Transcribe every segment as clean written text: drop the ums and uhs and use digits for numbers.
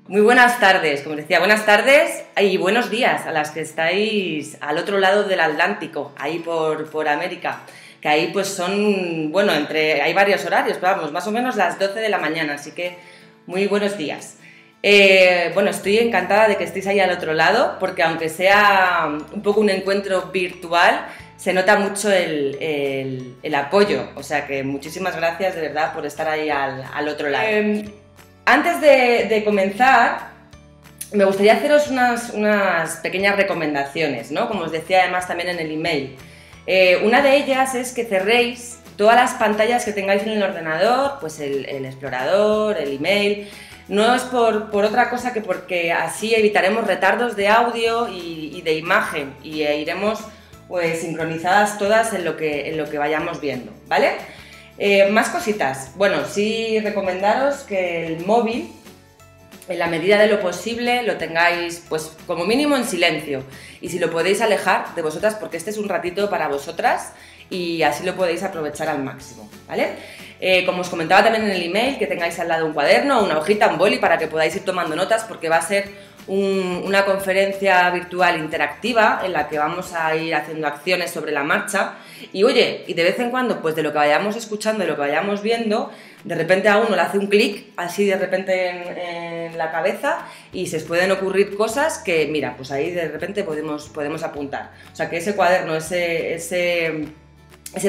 Muy buenas tardes, como decía, buenas tardes y buenos días a las que estáis al otro lado del Atlántico, ahí por América, que ahí pues son, bueno, hay varios horarios, pero vamos, más o menos las 12 de la mañana, así que muy buenos días. Bueno, estoy encantada de que estéis ahí al otro lado, porque aunque sea un poco un encuentro virtual, se nota mucho el apoyo, o sea que muchísimas gracias de verdad por estar ahí al otro lado. Antes de comenzar, me gustaría haceros unas pequeñas recomendaciones, ¿no? Como os decía además también en el email. Una de ellas es que cerréis todas las pantallas que tengáis en el ordenador, pues el explorador, el email. No es por otra cosa que porque así evitaremos retardos de audio y de imagen y iremos pues sincronizadas todas en lo que vayamos viendo, ¿vale? Más cositas. Bueno, sí recomendaros que el móvil, en la medida de lo posible, lo tengáis pues como mínimo en silencio y si lo podéis alejar de vosotras porque este es un ratito para vosotras y así lo podéis aprovechar al máximo, ¿vale? Como os comentaba también en el email, que tengáis al lado un cuaderno, una hojita, un boli para que podáis ir tomando notas porque va a ser una conferencia virtual interactiva en la que vamos a ir haciendo acciones sobre la marcha y oye, y de vez en cuando pues de lo que vayamos escuchando, de lo que vayamos viendo, de repente a uno le hace un clic así de repente en la cabeza y se os pueden ocurrir cosas que mira, pues ahí de repente podemos apuntar, o sea que ese cuaderno, ese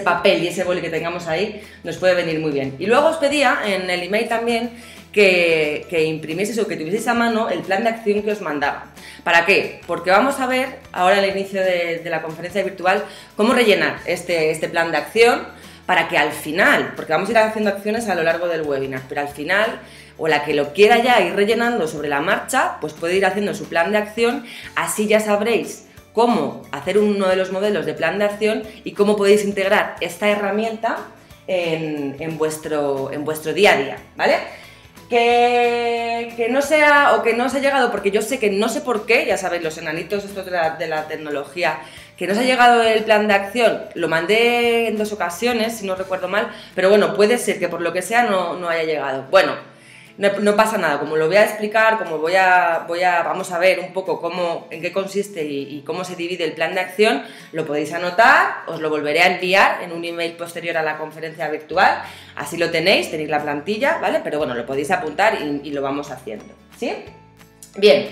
papel y ese boli que tengamos ahí nos puede venir muy bien. Y luego os pedía en el email también que imprimieseis o que tuvieseis a mano el plan de acción que os mandaba. ¿Para qué? Porque vamos a ver ahora al inicio de la conferencia virtual cómo rellenar este plan de acción para que al final, porque vamos a ir haciendo acciones a lo largo del webinar, pero al final, o la que lo quiera ya ir rellenando sobre la marcha, pues puede ir haciendo su plan de acción, así ya sabréis cómo hacer uno de los modelos de plan de acción y cómo podéis integrar esta herramienta en vuestro día a día, ¿vale? Que no sea o que no os ha llegado, porque yo sé que no sé por qué, ya sabéis, los enanitos estos de la tecnología, que no os ha llegado el plan de acción, lo mandé en 2 ocasiones, si no recuerdo mal, pero bueno, puede ser que por lo que sea no haya llegado. Bueno, no pasa nada, como lo voy a explicar, como vamos a ver un poco en qué consiste y cómo se divide el plan de acción, lo podéis anotar, os lo volveré a enviar en un email posterior a la conferencia virtual, así lo tenéis la plantilla, ¿vale? Pero bueno, lo podéis apuntar y lo vamos haciendo, ¿sí? Bien,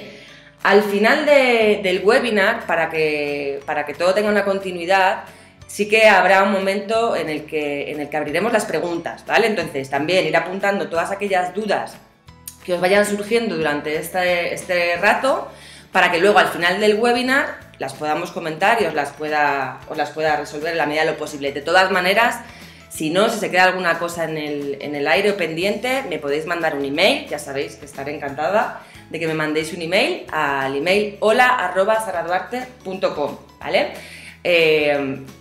al final del webinar, para que todo tenga una continuidad, sí que habrá un momento en el que abriremos las preguntas, ¿vale? Entonces, también ir apuntando todas aquellas dudas que os vayan surgiendo durante este rato para que luego al final del webinar las podamos comentar y os las pueda resolver en la medida de lo posible. De todas maneras, si se queda alguna cosa en el aire o pendiente, me podéis mandar un email, ya sabéis que estaré encantada de que me mandéis un email al email hola@saraduarte.com, ¿vale?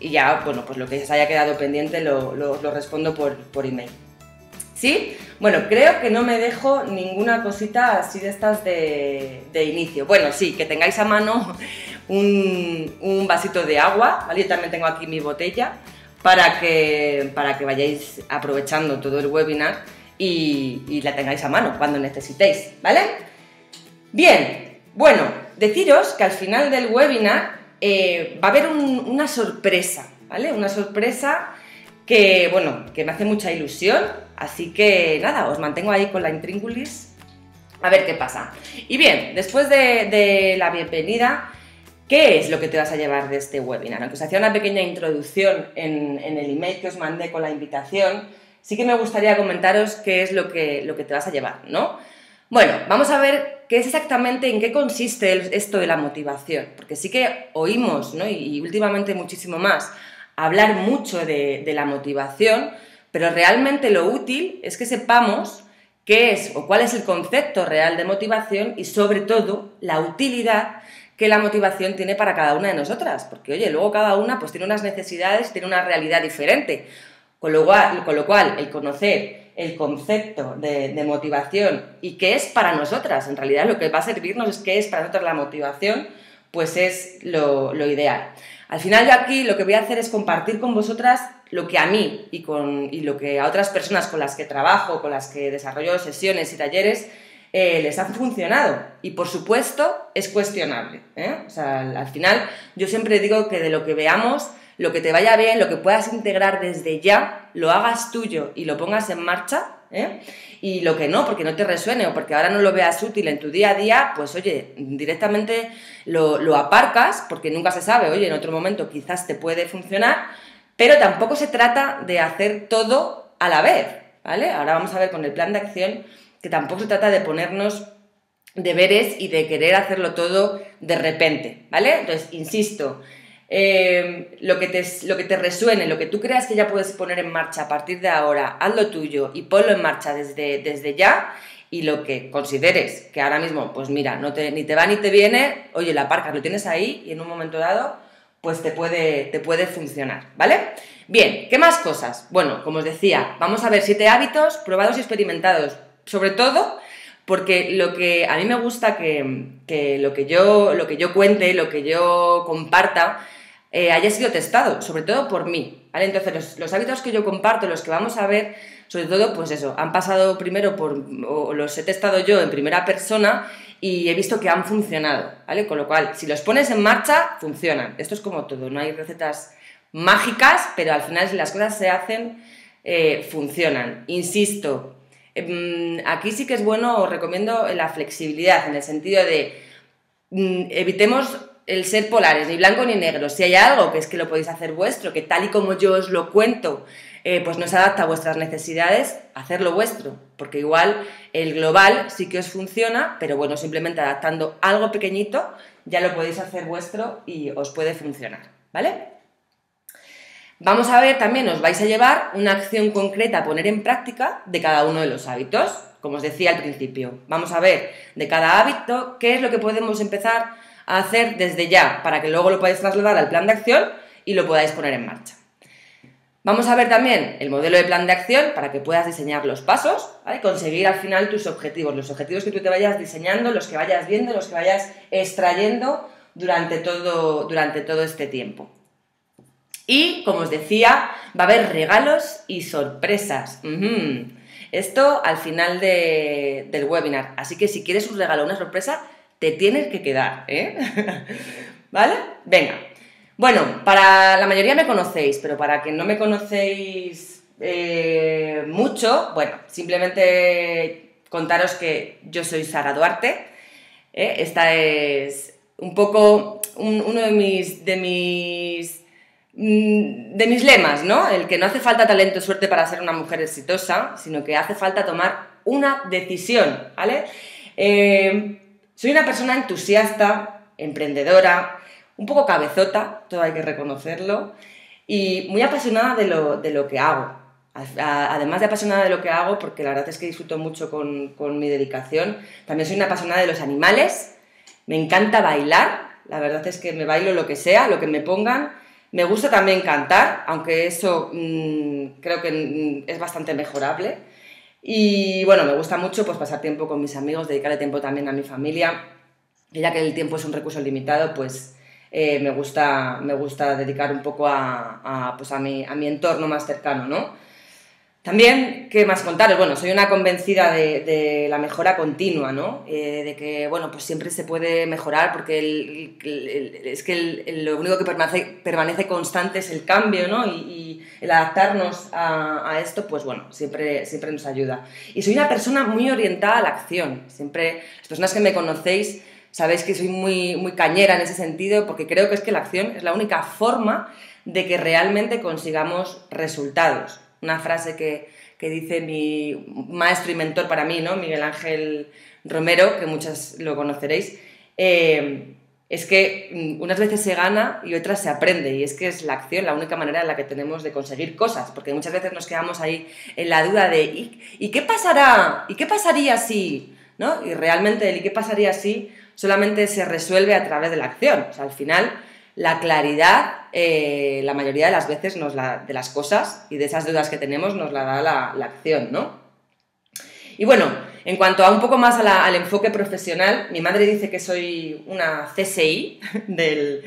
Y ya, bueno, pues lo que os haya quedado pendiente lo respondo por email. ¿Sí? Bueno, creo que no me dejo ninguna cosita así de estas de inicio. Bueno, sí, que tengáis a mano un vasito de agua, ¿vale? Yo también tengo aquí mi botella para que vayáis aprovechando todo el webinar y la tengáis a mano cuando necesitéis, ¿vale? Bien, bueno, deciros que al final del webinar va a haber una sorpresa, ¿vale? Una sorpresa que, bueno, que me hace mucha ilusión, así que nada, os mantengo ahí con la intríngulis a ver qué pasa. Y bien, después de la bienvenida, ¿qué es lo que te vas a llevar de este webinar? Aunque os hacía una pequeña introducción en el email que os mandé con la invitación, sí que me gustaría comentaros qué es lo que te vas a llevar, ¿no? Bueno, vamos a ver qué es exactamente, en qué consiste esto de la motivación, porque sí que oímos, ¿no? y últimamente muchísimo más, hablar mucho de la motivación, pero realmente lo útil es que sepamos qué es o cuál es el concepto real de motivación y sobre todo la utilidad que la motivación tiene para cada una de nosotras, porque oye, luego cada una pues tiene unas necesidades, tiene una realidad diferente, con lo cual el conocer el concepto de motivación y qué es para nosotras, en realidad lo que va a servirnos es qué es para nosotras la motivación, pues es lo ideal. Al final yo aquí lo que voy a hacer es compartir con vosotras lo que a mí y lo que a otras personas con las que trabajo, con las que desarrollo sesiones y talleres, les han funcionado. Y por supuesto es cuestionable, ¿eh? O sea, al final yo siempre digo que de lo que veamos, lo que te vaya bien, lo que puedas integrar desde ya, lo hagas tuyo y lo pongas en marcha, ¿eh? Y lo que no, porque no te resuene o porque ahora no lo veas útil en tu día a día, pues oye, directamente lo aparcas, porque nunca se sabe, oye, en otro momento quizás te puede funcionar, pero tampoco se trata de hacer todo a la vez, ¿vale? Ahora vamos a ver con el plan de acción que tampoco se trata de ponernos deberes y de querer hacerlo todo de repente, ¿vale? Entonces, insisto, lo que te resuene, lo que tú creas que ya puedes poner en marcha a partir de ahora, hazlo tuyo y ponlo en marcha desde ya, y lo que consideres que ahora mismo, pues mira, ni te va ni te viene, oye, la aparcas, lo tienes ahí y en un momento dado, pues te puede funcionar, ¿vale? Bien, ¿qué más cosas? Bueno, como os decía, vamos a ver 7 hábitos probados y experimentados, sobre todo porque lo que a mí me gusta que lo que yo cuente, lo que yo comparta, haya sido testado, sobre todo por mí, ¿vale? Entonces, los hábitos que yo comparto, los que vamos a ver, sobre todo, pues eso, han pasado primero o los he testado yo en primera persona y he visto que han funcionado, ¿vale? Con lo cual, si los pones en marcha, funcionan. Esto es como todo, no hay recetas mágicas, pero al final, si las cosas se hacen, funcionan. Insisto, aquí sí que es bueno, os recomiendo la flexibilidad, en el sentido de evitemos el ser polares, ni blanco ni negro. Si hay algo que es que lo podéis hacer vuestro, que tal y como yo os lo cuento, pues no se adapta a vuestras necesidades, hacerlo vuestro, porque igual el global sí que os funciona, pero bueno, simplemente adaptando algo pequeñito ya lo podéis hacer vuestro y os puede funcionar, ¿vale? Vamos a ver también, os vais a llevar una acción concreta a poner en práctica de cada uno de los hábitos, como os decía al principio. Vamos a ver de cada hábito qué es lo que podemos empezar a hacer desde ya, para que luego lo podáis trasladar al plan de acción y lo podáis poner en marcha. Vamos a ver también el modelo de plan de acción para que puedas diseñar los pasos, ¿vale? Conseguir al final tus objetivos, los objetivos que tú te vayas diseñando, los que vayas viendo, los que vayas extrayendo durante todo este tiempo. Y, como os decía, va a haber regalos y sorpresas. Esto al final del webinar. Así que si quieres un regalo o una sorpresa, te tienes que quedar, ¿eh? ¿Vale? Venga. Bueno, para la mayoría me conocéis, pero para quien no me conocéis mucho, bueno, simplemente contaros que yo soy Sara Duarte. Esta es un poco uno de mis lemas, ¿no? El que no hace falta talento o suerte para ser una mujer exitosa, sino que hace falta tomar una decisión, ¿vale? Soy una persona entusiasta, emprendedora, un poco cabezota, todo hay que reconocerlo, y muy apasionada de lo que hago. Además de apasionada de lo que hago, porque la verdad es que disfruto mucho con mi dedicación, también soy una apasionada de los animales, me encanta bailar, la verdad es que me bailo lo que sea, lo que me pongan. Me gusta también cantar, aunque eso creo que es bastante mejorable. Y bueno, me gusta mucho pues pasar tiempo con mis amigos, dedicarle tiempo también a mi familia. Y ya que el tiempo es un recurso limitado, pues me gusta dedicar un poco a mi entorno más cercano, ¿no? También, ¿qué más contaros? Bueno, soy una convencida de la mejora continua, ¿no? De que, bueno, pues siempre se puede mejorar porque lo único que permanece constante es el cambio, ¿no? Y el adaptarnos a esto, pues bueno, siempre nos ayuda. Y soy una persona muy orientada a la acción. Siempre, las personas que me conocéis, sabéis que soy muy, muy cañera en ese sentido, porque creo que es que la acción es la única forma de que realmente consigamos resultados. Una frase que dice mi maestro y mentor para mí, ¿no? Miguel Ángel Romero, que muchas lo conoceréis, es que unas veces se gana y otras se aprende, y es que es la acción la única manera en la que tenemos de conseguir cosas, porque muchas veces nos quedamos ahí en la duda de ¿y qué pasará? ¿Y qué pasaría si? ¿No? Y realmente el ¿y qué pasaría si? Solamente se resuelve a través de la acción. O sea, al final la claridad, la mayoría de las veces de las cosas y de esas dudas que tenemos nos la da la acción, ¿no? Y bueno, en cuanto a un poco más al enfoque profesional, mi madre dice que soy una CSI del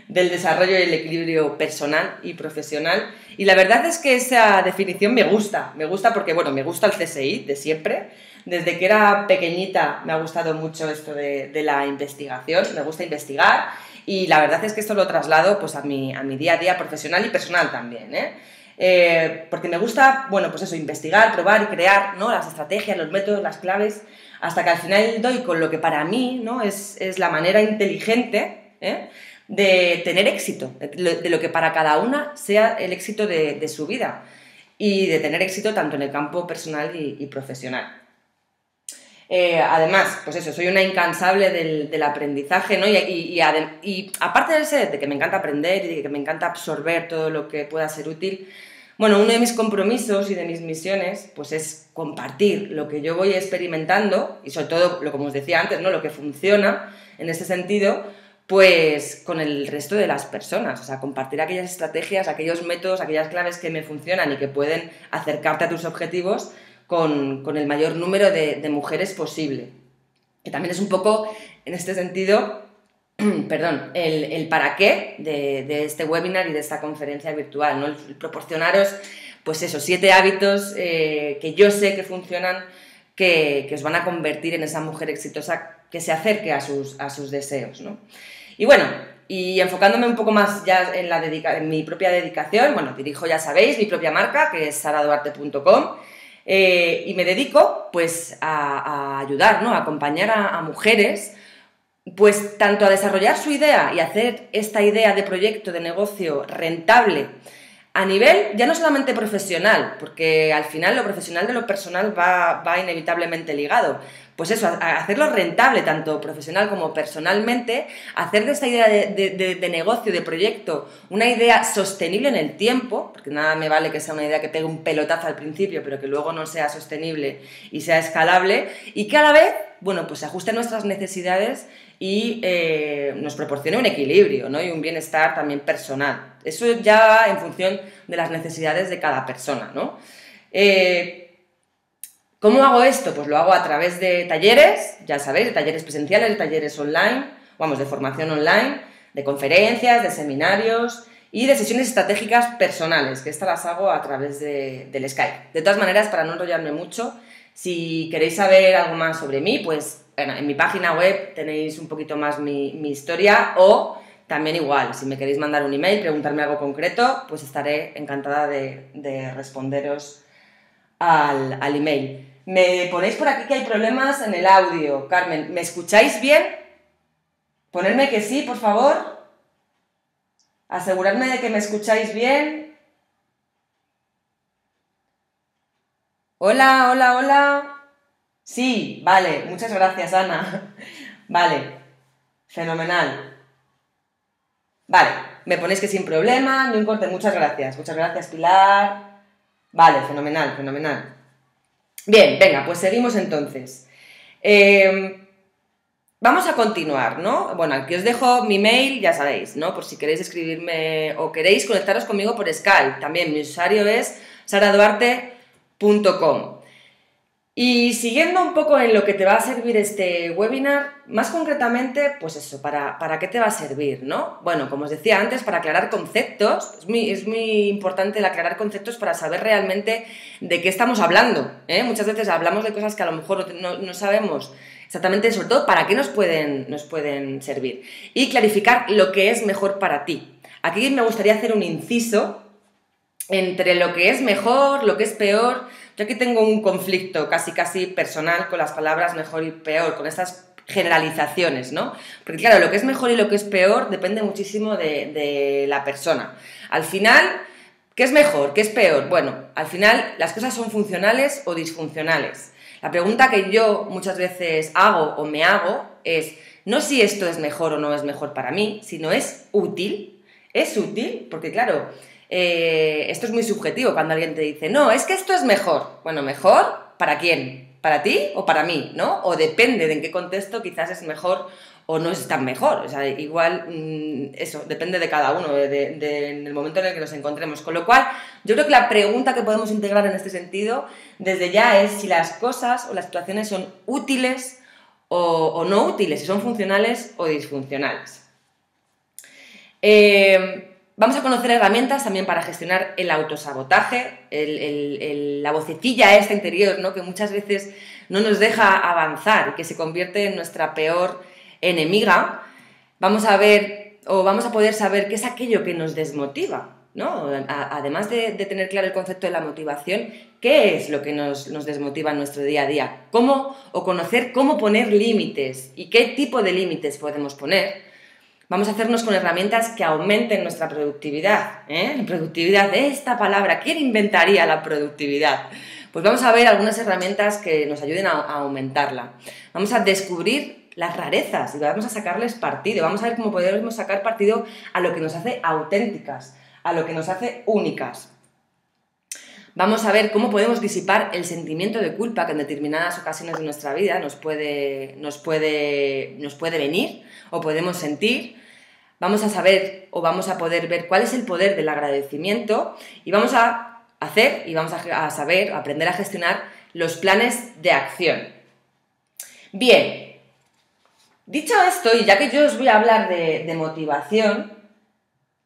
desarrollo y el equilibrio personal y profesional, y la verdad es que esa definición me gusta porque, bueno, me gusta el CSI de siempre, Desde que era pequeñita me ha gustado mucho esto de la investigación, me gusta investigar y la verdad es que esto lo traslado pues a mi día a día profesional y personal también, porque me gusta, bueno, pues eso, investigar, probar y crear, ¿no? Las estrategias, los métodos, las claves, hasta que al final doy con lo que para mí, ¿no? es la manera inteligente, de tener éxito, de lo que para cada una sea el éxito de su vida y de tener éxito tanto en el campo personal y profesional. Además, pues eso, soy una incansable del aprendizaje, ¿no? Y aparte de que me encanta aprender y de que me encanta absorber todo lo que pueda ser útil, bueno, uno de mis compromisos y de mis misiones pues es compartir lo que yo voy experimentando y sobre todo, como os decía antes, ¿no? Lo que funciona en ese sentido, pues con el resto de las personas, o sea, compartir aquellas estrategias, aquellos métodos, aquellas claves que me funcionan y que pueden acercarte a tus objetivos con el mayor número de mujeres posible. Que también es un poco, en este sentido, perdón, el para qué de este webinar y de esta conferencia virtual, ¿no? El proporcionaros, pues eso, 7 hábitos que yo sé que funcionan, que os van a convertir en esa mujer exitosa que se acerque a sus deseos, ¿no? Y bueno, y enfocándome un poco más ya en mi propia dedicación, bueno, dirijo, ya sabéis, mi propia marca, que es saraduarte.com, y me dedico pues a ayudar, ¿no? A acompañar a mujeres pues tanto a desarrollar su idea y hacer esta idea de proyecto de negocio rentable a nivel ya no solamente profesional, porque al final lo profesional de lo personal va inevitablemente ligado. Pues eso, a hacerlo rentable tanto profesional como personalmente, hacer de esta idea de negocio, de proyecto, una idea sostenible en el tiempo, porque nada me vale que sea una idea que pegue un pelotazo al principio, pero que luego no sea sostenible y sea escalable, y que a la vez, bueno, pues se ajuste a nuestras necesidades y nos proporcione un equilibrio, ¿no? Y un bienestar también personal. Eso ya en función de las necesidades de cada persona, ¿no? ¿Cómo hago esto? Pues lo hago a través de talleres, ya sabéis, de talleres presenciales, de talleres online, vamos, de formación online, de conferencias, de seminarios y de sesiones estratégicas personales, que estas las hago a través del Skype. De todas maneras, para no enrollarme mucho, si queréis saber algo más sobre mí, pues bueno, en mi página web tenéis un poquito más mi historia o también igual, si me queréis mandar un email, preguntarme algo concreto, pues estaré encantada de responderos al email. Me ponéis por aquí que hay problemas en el audio. Carmen, ¿me escucháis bien? Ponedme que sí, por favor. Asegurarme de que me escucháis bien. Hola, hola, hola. Sí, vale, muchas gracias, Ana. Vale, fenomenal. Vale, me ponéis que sin problema, no importa, muchas gracias, Pilar. Vale, fenomenal, fenomenal. Bien, venga, pues seguimos entonces. Vamos a continuar, ¿no? Bueno, aquí os dejo mi mail, ya sabéis, ¿no? Por si queréis escribirme o queréis conectaros conmigo por Skype. También mi usuario es saraduarte.com. Y siguiendo un poco en lo que te va a servir este webinar, más concretamente, pues eso, ¿para qué te va a servir, no? Bueno, como os decía antes, para aclarar conceptos, es muy importante el aclarar conceptos para saber realmente de qué estamos hablando, ¿eh? Muchas veces hablamos de cosas que a lo mejor no sabemos exactamente, sobre todo, para qué nos pueden servir. Y clarificar lo que es mejor para ti. Aquí me gustaría hacer un inciso entre lo que es mejor, lo que es peor. Yo aquí tengo un conflicto casi personal con las palabras mejor y peor, con estas generalizaciones, ¿no? Porque claro, lo que es mejor y lo que es peor depende muchísimo de la persona. Al final, ¿qué es mejor? ¿Qué es peor? Bueno, al final las cosas son funcionales o disfuncionales. La pregunta que yo muchas veces hago o me hago es no si esto es mejor o no es mejor para mí, sino es útil. ¿Es útil? Porque claro, esto es muy subjetivo cuando alguien te dice, no, es que esto es mejor. Bueno, ¿mejor para quién? ¿Para ti o para mí? ¿No? O depende de en qué contexto quizás es mejor o no es tan mejor. O sea, igual eso, depende de cada uno, en el momento en el que nos encontremos. Con lo cual, yo creo que la pregunta que podemos integrar en este sentido desde ya es si las cosas o las situaciones son útiles o no útiles, si son funcionales o disfuncionales. Vamos a conocer herramientas también para gestionar el autosabotaje, la vocecilla esta interior, ¿no? Que muchas veces no nos deja avanzar y que se convierte en nuestra peor enemiga, vamos a ver o vamos a poder saber qué es aquello que nos desmotiva, ¿no? Además de tener claro el concepto de la motivación, ¿qué es lo que nos desmotiva en nuestro día a día? Conocer cómo poner límites y qué tipo de límites podemos poner. Vamos a hacernos con herramientas que aumenten nuestra productividad. Productividad, esta palabra, ¿quién inventaría la productividad? Pues vamos a ver algunas herramientas que nos ayuden a aumentarla. Vamos a descubrir las rarezas y vamos a sacarles partido. Vamos a ver cómo podemos sacar partido a lo que nos hace auténticas, a lo que nos hace únicas. Vamos a ver cómo podemos disipar el sentimiento de culpa que en determinadas ocasiones de nuestra vida nos puede venir o podemos sentir. Vamos a saber o vamos a poder ver cuál es el poder del agradecimiento y vamos a hacer y vamos a saber, a aprender a gestionar los planes de acción. Bien, dicho esto, y ya que yo os voy a hablar de motivación,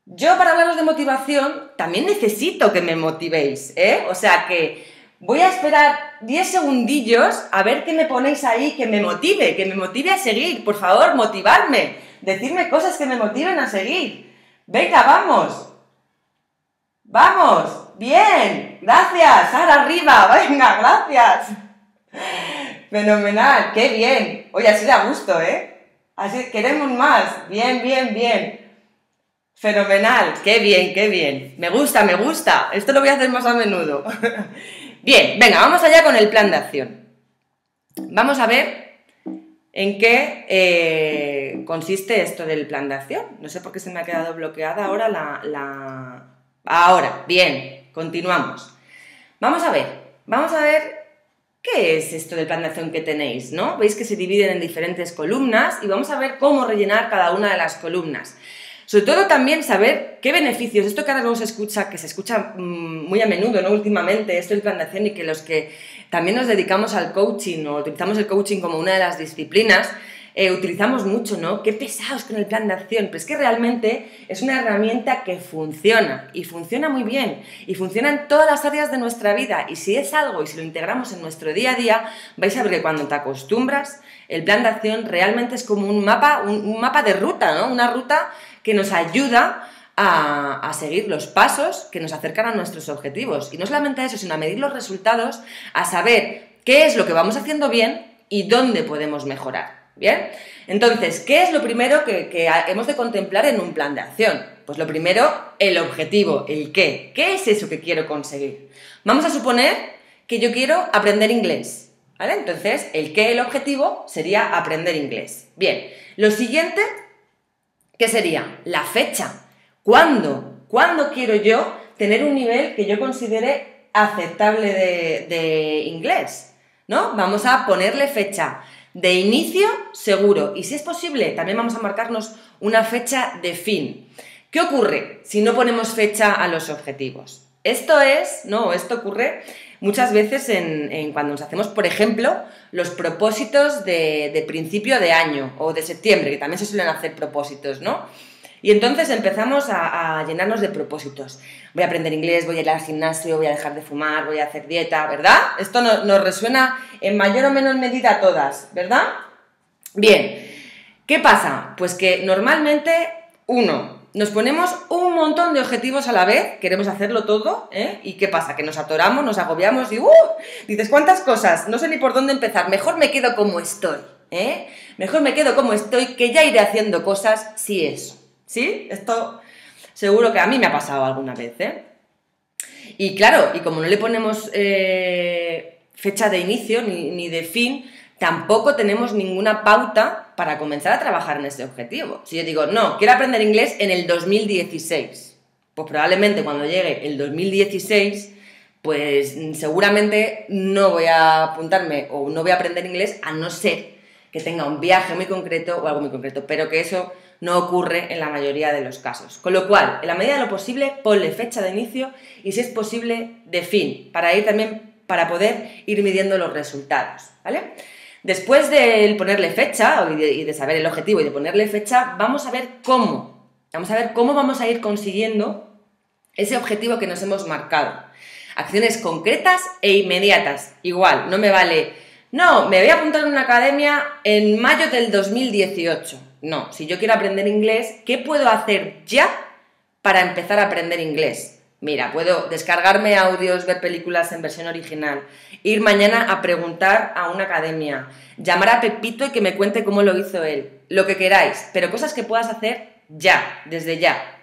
yo para hablaros de motivación también necesito que me motivéis, O sea que voy a esperar 10 segundillos a ver qué me ponéis ahí que me motive a seguir. Por favor, motivarme, decidme cosas que me motiven a seguir. Venga, vamos. Vamos, bien, gracias, ahora arriba, venga, gracias. Fenomenal, qué bien. Oye, así da gusto, Así queremos más, bien, bien, bien. Fenomenal, qué bien, qué bien. Me gusta, esto lo voy a hacer más a menudo. Bien, venga, vamos allá con el plan de acción. Vamos a ver en qué consiste esto del plan de acción. No sé por qué se me ha quedado bloqueada ahora Ahora, bien, continuamos. Vamos a ver qué es esto del plan de acción que tenéis, ¿no? Veis que se dividen en diferentes columnas y vamos a ver cómo rellenar cada una de las columnas. Sobre todo también saber qué beneficios, esto que ahora no se escucha, que se escucha muy a menudo, ¿no? Últimamente, esto del plan de acción y que los que también nos dedicamos al coaching o utilizamos el coaching como una de las disciplinas, utilizamos mucho, ¿no? Qué pesados con el plan de acción, pero es que realmente es una herramienta que funciona y funciona muy bien y funciona en todas las áreas de nuestra vida y si es algo y si lo integramos en nuestro día a día, vais a ver que cuando te acostumbras, el plan de acción realmente es como un mapa de ruta, ¿no? Una ruta que nos ayuda a seguir los pasos que nos acercan a nuestros objetivos. Y no solamente a eso, sino a medir los resultados, a saber qué es lo que vamos haciendo bien y dónde podemos mejorar. ¿Bien? Entonces, ¿qué es lo primero que hemos de contemplar en un plan de acción? Pues lo primero, el objetivo, el qué. ¿Qué es eso que quiero conseguir? Vamos a suponer que yo quiero aprender inglés, ¿vale? Entonces, el qué, el objetivo, sería aprender inglés. Bien, lo siguiente, ¿qué sería? La fecha. ¿Cuándo? ¿Cuándo quiero yo tener un nivel que yo considere aceptable de inglés? ¿No? Vamos a ponerle fecha. De inicio, seguro. Y si es posible, también vamos a marcarnos una fecha de fin. ¿Qué ocurre si no ponemos fecha a los objetivos? Esto ocurre muchas veces cuando nos hacemos, por ejemplo, los propósitos de principio de año o de septiembre, que también se suelen hacer propósitos, ¿no? Y entonces empezamos a llenarnos de propósitos. Voy a aprender inglés, voy a ir al gimnasio, voy a dejar de fumar, voy a hacer dieta, ¿verdad? Esto nos resuena en mayor o menor medida a todas, ¿verdad? Bien, ¿qué pasa? Pues que normalmente, nos ponemos un montón de objetivos a la vez, queremos hacerlo todo, ¿Y qué pasa? Que nos atoramos, nos agobiamos y dices, ¿cuántas cosas? No sé ni por dónde empezar, mejor me quedo como estoy, Mejor me quedo como estoy, que ya iré haciendo cosas si eso. ¿Sí? Esto seguro que a mí me ha pasado alguna vez, Y claro, y como no le ponemos fecha de inicio ni de fin, tampoco tenemos ninguna pauta para comenzar a trabajar en ese objetivo. Si yo digo, no, quiero aprender inglés en el 2016, pues probablemente cuando llegue el 2016, pues seguramente no voy a apuntarme o no voy a aprender inglés a no ser que tenga un viaje muy concreto o algo muy concreto, pero que eso no ocurre en la mayoría de los casos. Con lo cual, en la medida de lo posible, ponle fecha de inicio y, si es posible, de fin, para poder ir midiendo los resultados, ¿vale? Después de ponerle fecha y de saber el objetivo y de ponerle fecha, vamos a ver cómo. Vamos a ver cómo vamos a ir consiguiendo ese objetivo que nos hemos marcado. Acciones concretas e inmediatas. Igual, no me vale... No, me voy a apuntar en una academia en mayo del 2018. No, si yo quiero aprender inglés, ¿qué puedo hacer ya para empezar a aprender inglés? Mira, puedo descargarme audios, ver películas en versión original, ir mañana a preguntar a una academia, llamar a Pepito y que me cuente cómo lo hizo él, lo que queráis, pero cosas que puedas hacer ya, desde ya.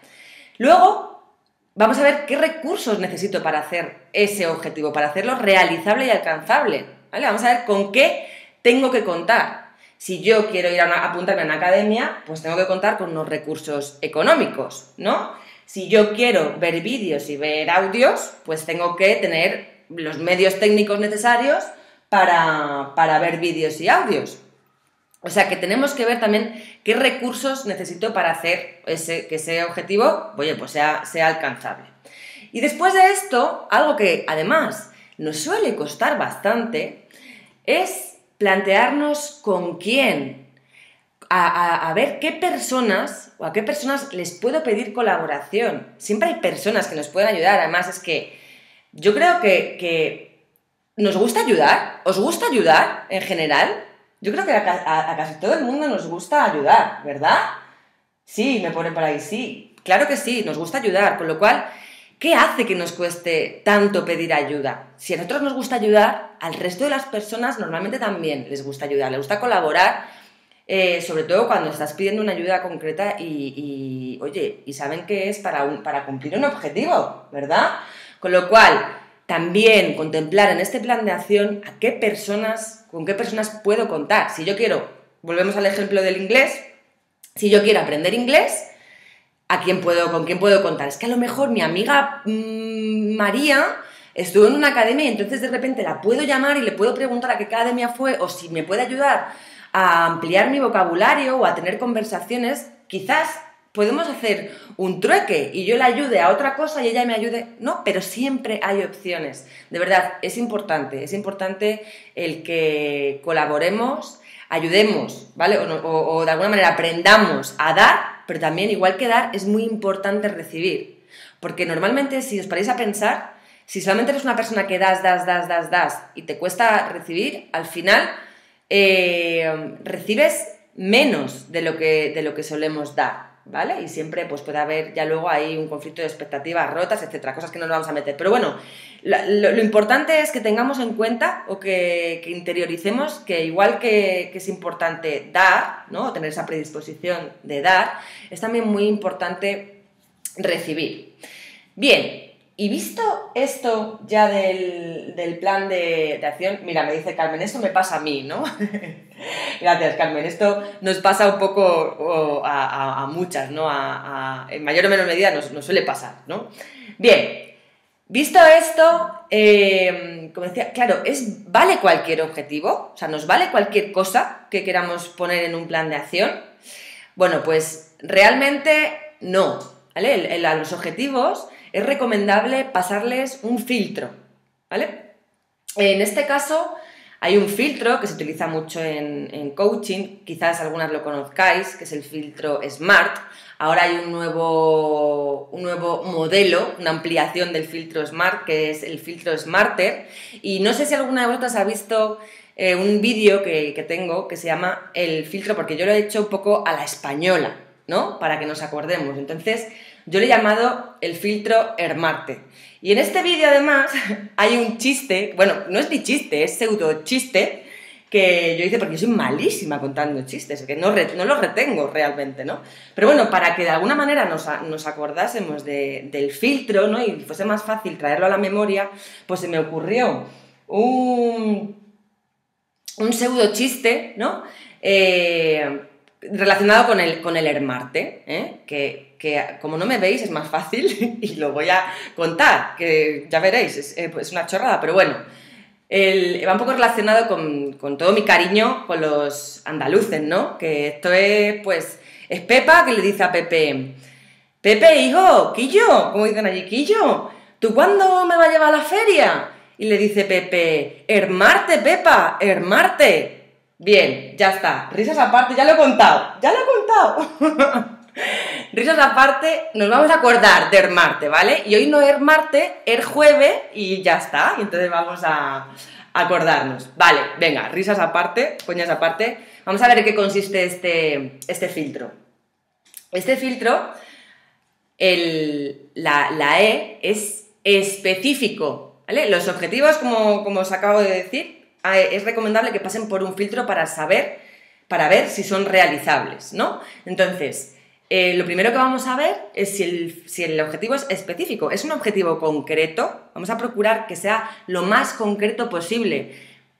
Luego, vamos a ver qué recursos necesito para hacer ese objetivo, para hacerlo realizable y alcanzable, ¿vale? Vamos a ver con qué tengo que contar. Si yo quiero ir a apuntarme a una academia, pues tengo que contar con unos recursos económicos, ¿no? Si yo quiero ver vídeos y ver audios, pues tengo que tener los medios técnicos necesarios para ver vídeos y audios. O sea que tenemos que ver también qué recursos necesito para hacer que ese objetivo, oye, pues sea alcanzable. Y después de esto, algo que además nos suele costar bastante es plantearnos con quién, a ver qué personas o a qué personas les puedo pedir colaboración. Siempre hay personas que nos pueden ayudar, además es que yo creo que nos gusta ayudar, ¿os gusta ayudar en general? Yo creo que a casi todo el mundo nos gusta ayudar, ¿verdad? Sí, me pone por ahí, sí, claro que sí, nos gusta ayudar, con lo cual, ¿qué hace que nos cueste tanto pedir ayuda? Si a nosotros nos gusta ayudar, al resto de las personas normalmente también les gusta ayudar, les gusta colaborar, sobre todo cuando estás pidiendo una ayuda concreta y saben que es para cumplir un objetivo, ¿verdad? Con lo cual, también contemplar en este plan de acción con qué personas puedo contar. Si yo quiero, volvemos al ejemplo del inglés, si yo quiero aprender inglés, ¿con quién puedo contar? Es que a lo mejor mi amiga María estuvo en una academia y entonces de repente la puedo llamar y le puedo preguntar a qué academia fue o si me puede ayudar a ampliar mi vocabulario o a tener conversaciones. Quizás podemos hacer un trueque y yo le ayude a otra cosa y ella me ayude. No, pero siempre hay opciones. De verdad, es importante el que colaboremos, ayudemos, ¿vale? O de alguna manera aprendamos a dar, pero también, igual que dar, es muy importante recibir. Porque normalmente, si os paráis a pensar, si solamente eres una persona que das y te cuesta recibir, al final recibes menos de lo que solemos dar, ¿vale? Y siempre pues puede haber ya luego ahí un conflicto de expectativas rotas, etcétera, cosas que no nos vamos a meter. Pero bueno, lo importante es que tengamos en cuenta o que interioricemos que igual que es importante dar, ¿no? Tener esa predisposición de dar, es también muy importante recibir. Bien, y visto esto ya del plan de acción, mira, me dice Carmen, esto me pasa a mí, ¿no? Gracias, Carmen, esto nos pasa un poco a muchas, ¿no? En mayor o menor medida nos suele pasar, ¿no? Bien, visto esto, como decía, claro, ¿vale cualquier objetivo? O sea, ¿nos vale cualquier cosa que queramos poner en un plan de acción? Bueno, pues realmente no, ¿vale? A los objetivos es recomendable pasarles un filtro, ¿vale? En este caso hay un filtro que se utiliza mucho en coaching, quizás algunas lo conozcáis, que es el filtro SMART. Ahora hay un nuevo modelo, una ampliación del filtro SMART, que es el filtro SMARTER. Y no sé si alguna de vosotras ha visto un vídeo que tengo que se llama el filtro, porque yo lo he hecho un poco a la española, ¿no? Para que nos acordemos. Entonces, yo le he llamado el filtro Hermarte. Y en este vídeo, además, hay un chiste, bueno, no es ni chiste, es pseudo chiste, que yo hice porque yo soy malísima contando chistes, que no los retengo realmente, ¿no? Pero bueno, para que de alguna manera nos acordásemos del filtro, ¿no? Y fuese más fácil traerlo a la memoria, pues se me ocurrió un pseudo chiste, ¿no? Relacionado con el Hermarte, que como no me veis es más fácil y lo voy a contar, que ya veréis, es una chorrada, pero bueno, va un poco relacionado con todo mi cariño con los andaluces, ¿no? Que esto es Pepa que le dice a Pepe, Pepe, hijo, Quillo, como dicen allí, Quillo, ¿tú cuándo me vas a llevar a la feria? Y le dice Pepe, Hermarte, Pepa, Hermarte. Bien, ya está. Risas aparte, ya lo he contado. Risas aparte, nos vamos a acordar de Hermarte, ¿vale? Y hoy no es Marte, es jueves y ya está. Y entonces vamos a acordarnos. Vale, venga, risas aparte, coñas aparte. Vamos a ver en qué consiste este filtro. Este filtro, la E es específico, ¿vale? Los objetivos, como os acabo de decir, es recomendable que pasen por un filtro para ver si son realizables, ¿no? Entonces, lo primero que vamos a ver es si el objetivo es específico. ¿Es un objetivo concreto? Vamos a procurar que sea lo más concreto posible.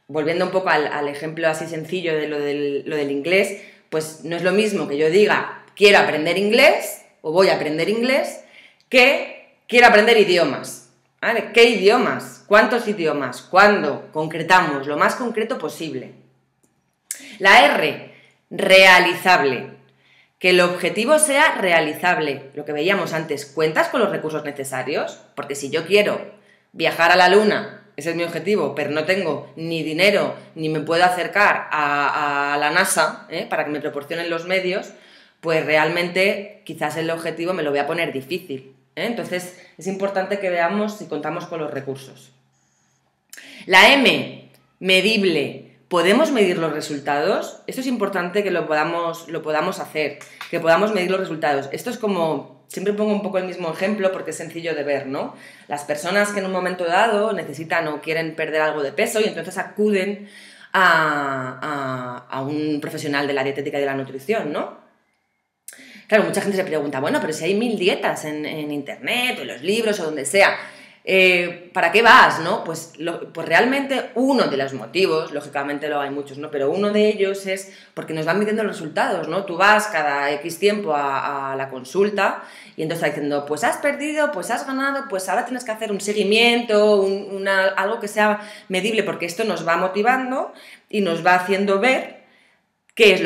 Volviendo un poco al ejemplo así sencillo de lo del inglés, pues no es lo mismo que yo diga quiero aprender inglés o voy a aprender inglés que quiero aprender idiomas. ¿Vale? ¿Qué idiomas? ¿Cuántos idiomas? ¿Cuándo? Concretamos lo más concreto posible. La R, realizable. Que el objetivo sea realizable. Lo que veíamos antes, ¿cuentas con los recursos necesarios? Porque si yo quiero viajar a la Luna, ese es mi objetivo, pero no tengo ni dinero ni me puedo acercar a la NASA para que me proporcionen los medios, pues realmente quizás el objetivo me lo voy a poner difícil. Entonces es importante que veamos si contamos con los recursos. La M, medible. ¿Podemos medir los resultados? Esto es importante que lo podamos hacer, que podamos medir los resultados. Esto es como, siempre pongo un poco el mismo ejemplo porque es sencillo de ver, ¿no? Las personas que en un momento dado necesitan o quieren perder algo de peso y entonces acuden a un profesional de la dietética y de la nutrición, ¿no? Claro, mucha gente se pregunta, bueno, pero si hay 1000 dietas en internet o en los libros o donde sea, ¿para qué vas, no? Pues realmente uno de los motivos, lógicamente hay muchos, ¿no? Pero uno de ellos es porque nos van midiendo los resultados, ¿no? Tú vas cada X tiempo a la consulta y entonces está diciendo, pues has perdido, pues has ganado, pues ahora tienes que hacer un seguimiento, algo que sea medible, porque esto nos va motivando y nos va haciendo ver qué es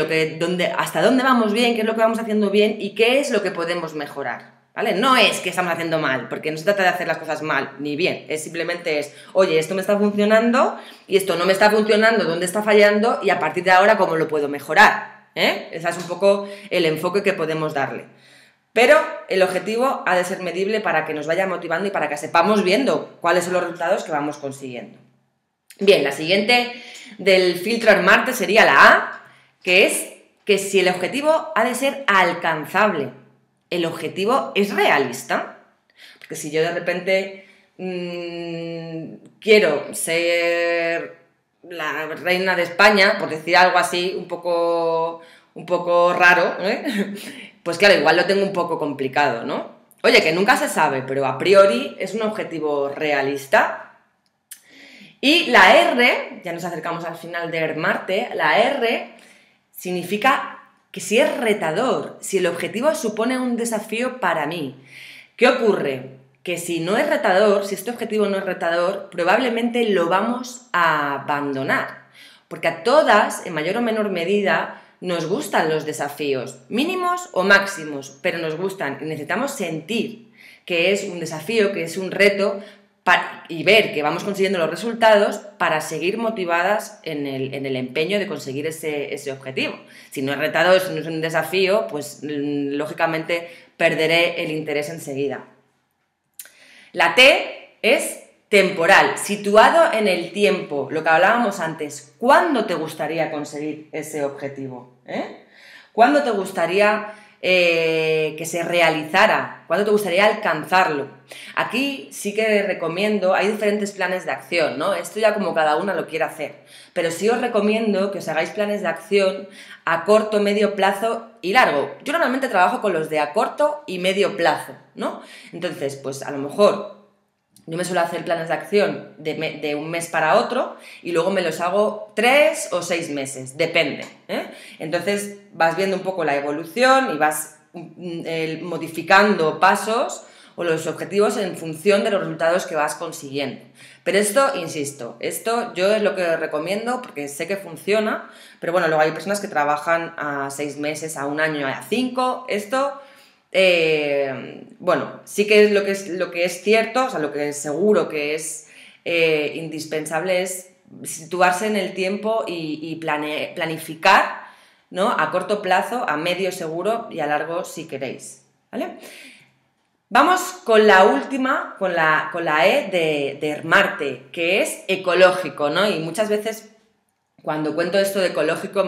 hasta dónde vamos bien, qué es lo que vamos haciendo bien y qué es lo que podemos mejorar, ¿vale? No es que estamos haciendo mal, porque no se trata de hacer las cosas mal ni bien, simplemente oye, esto me está funcionando y esto no me está funcionando, ¿dónde está fallando? Y a partir de ahora, ¿cómo lo puedo mejorar? Ese es un poco el enfoque que podemos darle. Pero el objetivo ha de ser medible para que nos vaya motivando y para que sepamos viendo cuáles son los resultados que vamos consiguiendo. Bien, la siguiente del filtro ARMARTE sería la A, que es que si el objetivo ha de ser alcanzable, ¿el objetivo es realista? Porque si yo de repente quiero ser la reina de España, por decir algo así un poco raro, pues claro, igual lo tengo un poco complicado, ¿no? Oye, que nunca se sabe, pero a priori es un objetivo realista. Y la R, ya nos acercamos al final de ARMARTE, la R significa que si es retador, si el objetivo supone un desafío para mí. ¿Qué ocurre? Que si no es retador, si este objetivo no es retador, probablemente lo vamos a abandonar. Porque a todas, en mayor o menor medida, nos gustan los desafíos, mínimos o máximos, pero nos gustan y necesitamos sentir que es un desafío, que es un reto y ver que vamos consiguiendo los resultados para seguir motivadas en el empeño de conseguir ese objetivo. Si no es retador, si no es un desafío, pues lógicamente perderé el interés enseguida. La T es temporal, situado en el tiempo, lo que hablábamos antes. ¿Cuándo te gustaría conseguir ese objetivo? ¿Cuándo te gustaría que se realizara? ¿Cuándo te gustaría alcanzarlo? Aquí sí que recomiendo, hay diferentes planes de acción, ¿no? Esto ya como cada una lo quiera hacer, pero sí os recomiendo que os hagáis planes de acción a corto, medio plazo y largo. Yo normalmente trabajo con los de a corto y medio plazo, ¿no? Entonces, pues a lo mejor yo me suelo hacer planes de acción de un mes para otro y luego me los hago 3 o 6 meses, depende. Entonces vas viendo un poco la evolución y vas modificando pasos o los objetivos en función de los resultados que vas consiguiendo. Pero esto, insisto, esto yo es lo que recomiendo porque sé que funciona, pero bueno, luego hay personas que trabajan a 6 meses, a un año, a 5, esto... bueno, sí que es lo que es cierto, o sea, lo que es seguro que es indispensable es situarse en el tiempo y planificar, ¿no? A corto plazo, a medio seguro y a largo si queréis, ¿vale? Vamos con la última, con la E de Hermarte, que es ecológico, ¿no? Y muchas veces cuando cuento esto de ecológico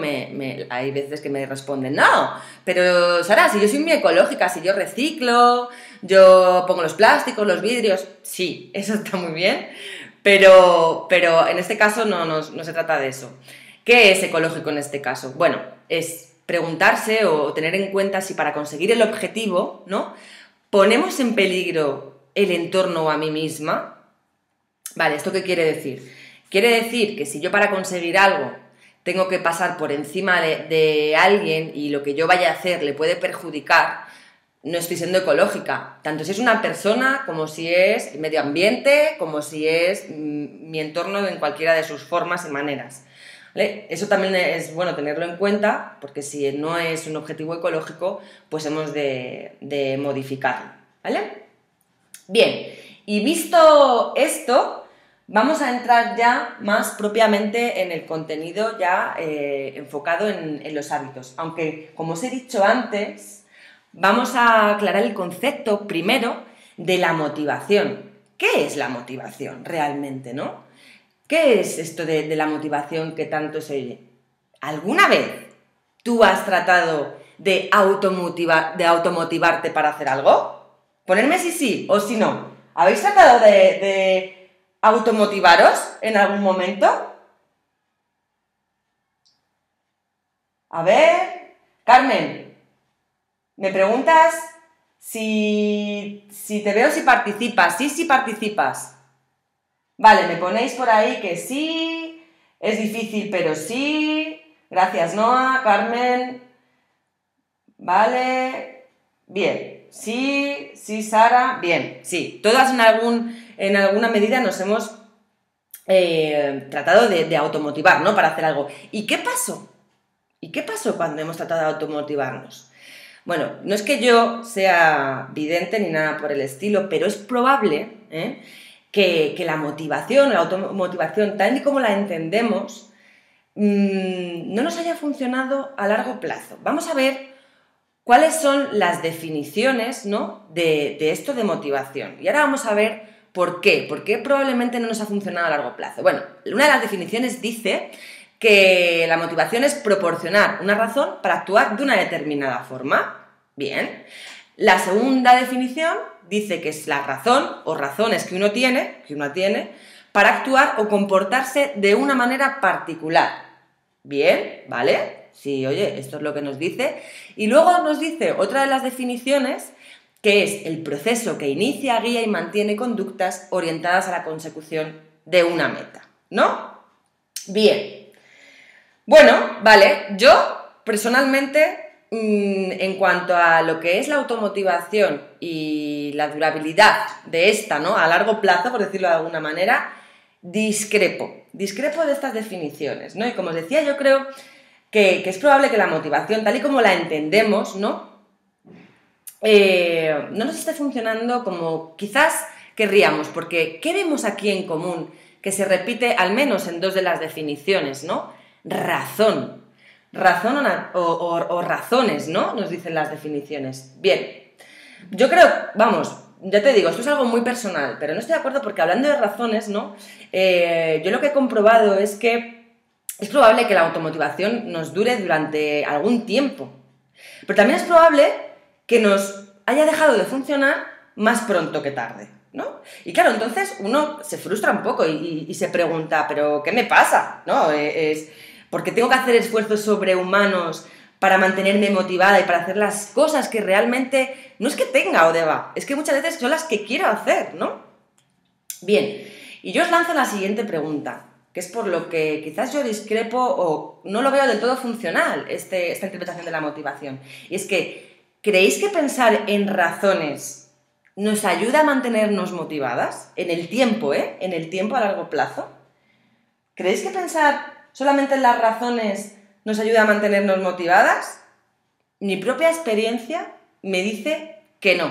hay veces que me responden, no, pero Sara, si yo soy muy ecológica, si yo reciclo, yo pongo los plásticos, los vidrios, sí, eso está muy bien, pero en este caso no se trata de eso. ¿Qué es ecológico en este caso? Bueno, es preguntarse o tener en cuenta si para conseguir el objetivo, ¿no?, ponemos en peligro el entorno o a mí misma. Vale, ¿esto qué quiere decir? Quiere decir que si yo para conseguir algo tengo que pasar por encima de alguien y lo que yo vaya a hacer le puede perjudicar, no estoy siendo ecológica. Tanto si es una persona, como si es el medio ambiente, como si es mi entorno en cualquiera de sus formas y maneras. ¿Vale? Eso también es bueno tenerlo en cuenta, porque si no es un objetivo ecológico, pues hemos de modificarlo. ¿Vale? Bien, y visto esto, vamos a entrar ya más propiamente en el contenido ya enfocado en los hábitos. Aunque, como os he dicho antes, vamos a aclarar el concepto primero de la motivación. ¿Qué es la motivación realmente, no? ¿Qué es esto de la motivación que tanto se oye? ¿Alguna vez tú has tratado de automotivarte para hacer algo? Ponerme si sí o si no. ¿Habéis tratado de automotivaros en algún momento? A ver, Carmen, me preguntas si te veo si participas. Sí participas. Vale, me ponéis por ahí que sí, es difícil pero sí. Gracias, Noa, Carmen. Vale, bien. Sí, Sara, bien, sí. Todas en alguna medida nos hemos tratado de automotivar, ¿no? Para hacer algo. ¿Y qué pasó? ¿Y qué pasó cuando hemos tratado de automotivarnos? Bueno, no es que yo sea vidente ni nada por el estilo, pero es probable que la motivación, la automotivación, tal y como la entendemos, no nos haya funcionado a largo plazo. Vamos a ver cuáles son las definiciones, ¿no?, de esto de motivación. Y ahora vamos a ver por qué probablemente no nos ha funcionado a largo plazo. Bueno, una de las definiciones dice que la motivación es proporcionar una razón para actuar de una determinada forma. Bien. La segunda definición dice que es la razón o razones que uno tiene para actuar o comportarse de una manera particular. Bien, ¿vale? Sí, oye, esto es lo que nos dice. Y luego nos dice otra de las definiciones, que es el proceso que inicia, guía y mantiene conductas orientadas a la consecución de una meta, ¿no? Bien. Bueno, vale, yo personalmente, en cuanto a lo que es la automotivación y la durabilidad de esta, ¿no?, a largo plazo, por decirlo de alguna manera, discrepo de estas definiciones, ¿no? Y como os decía, yo creo que es probable que la motivación, tal y como la entendemos, ¿no?, no nos esté funcionando como quizás querríamos, porque ¿qué vemos aquí en común que se repite al menos en dos de las definiciones, ¿no? Razón o razones, ¿no?, nos dicen las definiciones. Bien, yo creo, vamos, ya te digo, esto es algo muy personal, pero no estoy de acuerdo porque hablando de razones, ¿no?, yo lo que he comprobado es que es probable que la automotivación nos dure durante algún tiempo, pero también es probable que nos haya dejado de funcionar más pronto que tarde, ¿no? Y claro, entonces uno se frustra un poco y se pregunta, ¿pero qué me pasa? ¿No? ¿Por qué tengo que hacer esfuerzos sobrehumanos para mantenerme motivada y para hacer las cosas que realmente no es que tenga o deba, es que muchas veces son las que quiero hacer, ¿no? Bien, y yo os lanzo la siguiente pregunta, que es por lo que quizás yo discrepo o no lo veo del todo funcional, esta interpretación de la motivación. Y es que, ¿creéis que pensar en razones nos ayuda a mantenernos motivadas? En el tiempo, en el tiempo a largo plazo. ¿Creéis que pensar solamente en las razones nos ayuda a mantenernos motivadas? Mi propia experiencia me dice que no.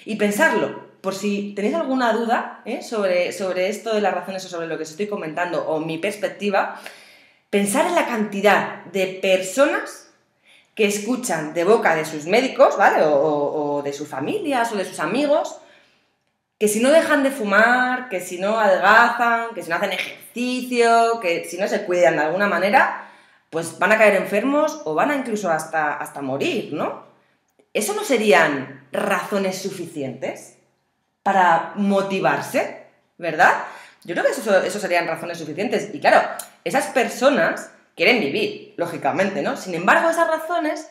Y pensarlo, por si tenéis alguna duda sobre esto de las razones o sobre lo que os estoy comentando o mi perspectiva, pensar en la cantidad de personas que escuchan de boca de sus médicos, ¿vale?, o o de sus familias o de sus amigos, que si no dejan de fumar, que si no adelgazan, que si no hacen ejercicio, que si no se cuidan de alguna manera, pues van a caer enfermos o van a incluso hasta morir, ¿no? ¿Eso no serían razones suficientes para motivarse, verdad? Yo creo que eso serían razones suficientes. Y claro, esas personas quieren vivir, lógicamente, ¿no? Sin embargo, esas razones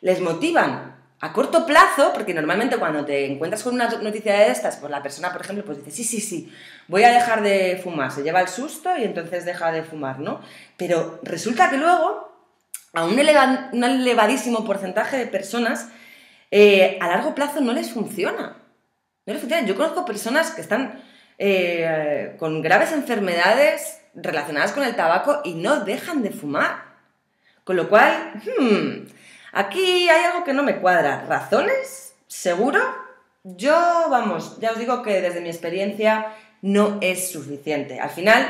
les motivan a corto plazo, porque normalmente cuando te encuentras con una noticia de estas, pues la persona, por ejemplo, pues dice, sí, voy a dejar de fumar, se lleva el susto y entonces deja de fumar, ¿no? Pero resulta que luego, a un elevadísimo porcentaje de personas, a largo plazo no les funciona. No les funciona. Yo conozco personas que están con graves enfermedades relacionadas con el tabaco y no dejan de fumar. Con lo cual, aquí hay algo que no me cuadra. ¿Razones? ¿Seguro? Yo, vamos, ya os digo que desde mi experiencia no es suficiente. Al final,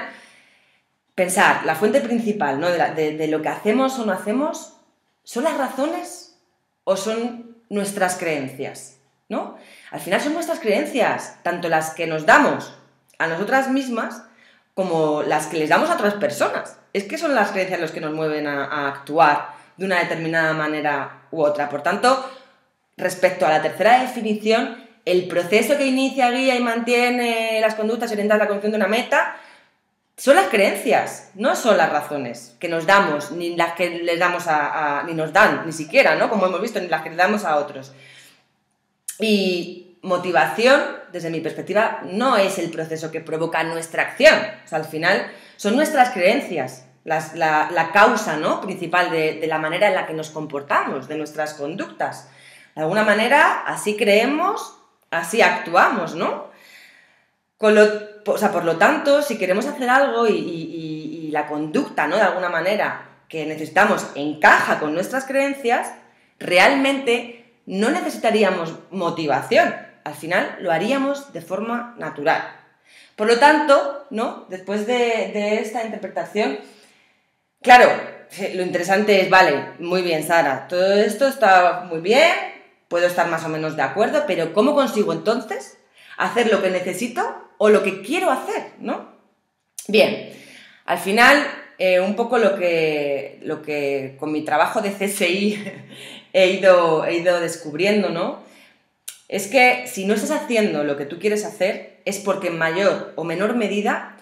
pensar, la fuente principal, ¿no? de lo que hacemos o no hacemos, ¿son las razones o son nuestras creencias? ¿No? Al final son nuestras creencias, tanto las que nos damos a nosotras mismas como las que les damos a otras personas. Es que son las creencias las que nos mueven a actuar de una determinada manera u otra. Por tanto, respecto a la tercera definición, el proceso que inicia, guía y mantiene las conductas orientadas a la consecución de una meta son las creencias, no son las razones que nos damos, ni las que les damos ni nos dan, ni siquiera, ¿no? Como hemos visto, ni las que les damos a otros. Y motivación, desde mi perspectiva, no es el proceso que provoca nuestra acción. O sea, al final son nuestras creencias, la causa, ¿no? principal de la manera en la que nos comportamos, de nuestras conductas. De alguna manera, así creemos, así actuamos, ¿no? Por lo tanto, si queremos hacer algo y la conducta, ¿no? de alguna manera que necesitamos encaja con nuestras creencias, realmente no necesitaríamos motivación, al final lo haríamos de forma natural. Por lo tanto, ¿no? Después de esta interpretación, claro, lo interesante es, vale, muy bien, Sara, todo esto está muy bien, puedo estar más o menos de acuerdo, pero ¿cómo consigo entonces hacer lo que necesito o lo que quiero hacer, ¿no? Bien, al final, un poco lo que con mi trabajo de CSI he ido descubriendo, ¿no? Es que si no estás haciendo lo que tú quieres hacer es porque en mayor o menor medida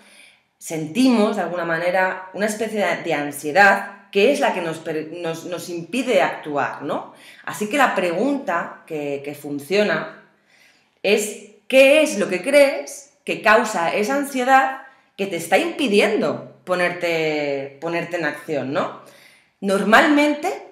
sentimos, de alguna manera, una especie de ansiedad que es la que nos impide actuar, ¿no? Así que la pregunta que funciona es ¿qué es lo que crees que causa esa ansiedad que te está impidiendo ponerte en acción, ¿no? Normalmente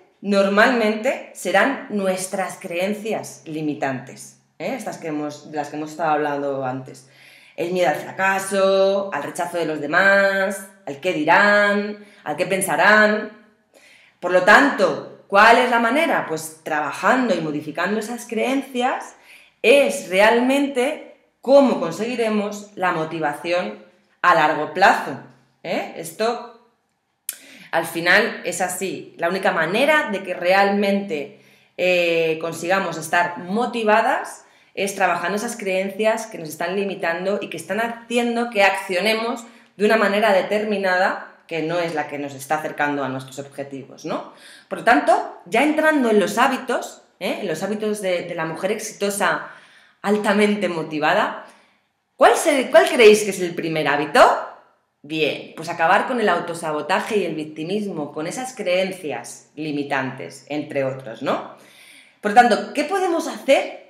serán nuestras creencias limitantes, estas de las que hemos estado hablando antes. El miedo al fracaso, al rechazo de los demás, al qué dirán, al qué pensarán. Por lo tanto, ¿cuál es la manera? Pues trabajando y modificando esas creencias es realmente cómo conseguiremos la motivación a largo plazo. Esto al final es así. La única manera de que realmente consigamos estar motivadas es trabajando esas creencias que nos están limitando y que están haciendo que accionemos de una manera determinada que no es la que nos está acercando a nuestros objetivos, ¿no? Por lo tanto, ya entrando en los hábitos de la mujer exitosa altamente motivada, ¿cuál creéis que es el primer hábito? Bien, pues acabar con el autosabotaje y el victimismo, con esas creencias limitantes, entre otros, ¿no? Por lo tanto, ¿qué podemos hacer?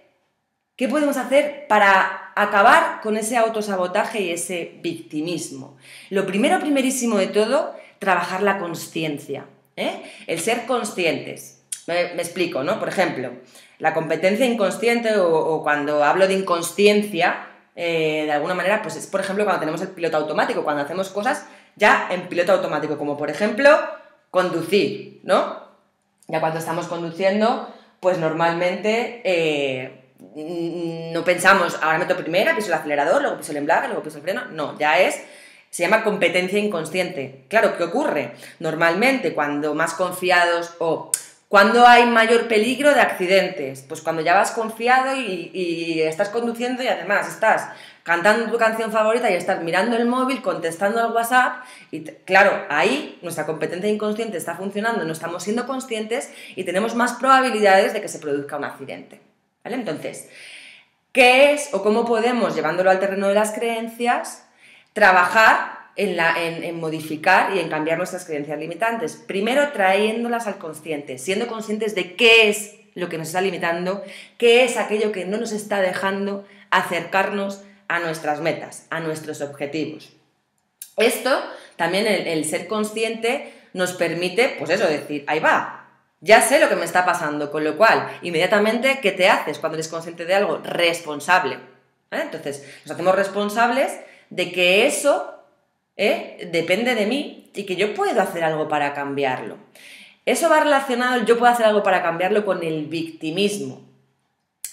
¿Qué podemos hacer para acabar con ese autosabotaje y ese victimismo? Lo primerísimo de todo, trabajar la consciencia, el ser conscientes. Me explico, ¿no? Por ejemplo, la competencia inconsciente o cuando hablo de inconsciencia, de alguna manera, pues es, por ejemplo, cuando tenemos el piloto automático, cuando hacemos cosas ya en piloto automático, como por ejemplo, conducir, ¿no? Ya cuando estamos conduciendo, pues normalmente no pensamos, ahora meto primera, piso el acelerador, luego piso el embrague, luego piso el freno, no, se llama competencia inconsciente. Claro, ¿qué ocurre? Normalmente, cuando más confiados o ¿Cuándo hay mayor peligro de accidentes? Pues cuando ya vas confiado y estás conduciendo y además estás cantando tu canción favorita y estás mirando el móvil, contestando al WhatsApp y claro, ahí nuestra competencia inconsciente está funcionando, no estamos siendo conscientes y tenemos más probabilidades de que se produzca un accidente, ¿vale? Entonces, ¿qué es o cómo podemos, llevándolo al terreno de las creencias, trabajar en modificar y en cambiar nuestras creencias limitantes? Primero, trayéndolas al consciente, siendo conscientes de qué es lo que nos está limitando, qué es aquello que no nos está dejando acercarnos a nuestras metas, a nuestros objetivos. Esto, también el ser consciente nos permite, pues eso, decir, ahí va, ya sé lo que me está pasando, con lo cual, inmediatamente, ¿qué te haces cuando eres consciente de algo? Responsable, ¿vale? Entonces, nos hacemos responsables de que eso depende de mí y que yo puedo hacer algo para cambiarlo. Eso va relacionado, yo puedo hacer algo para cambiarlo, con el victimismo.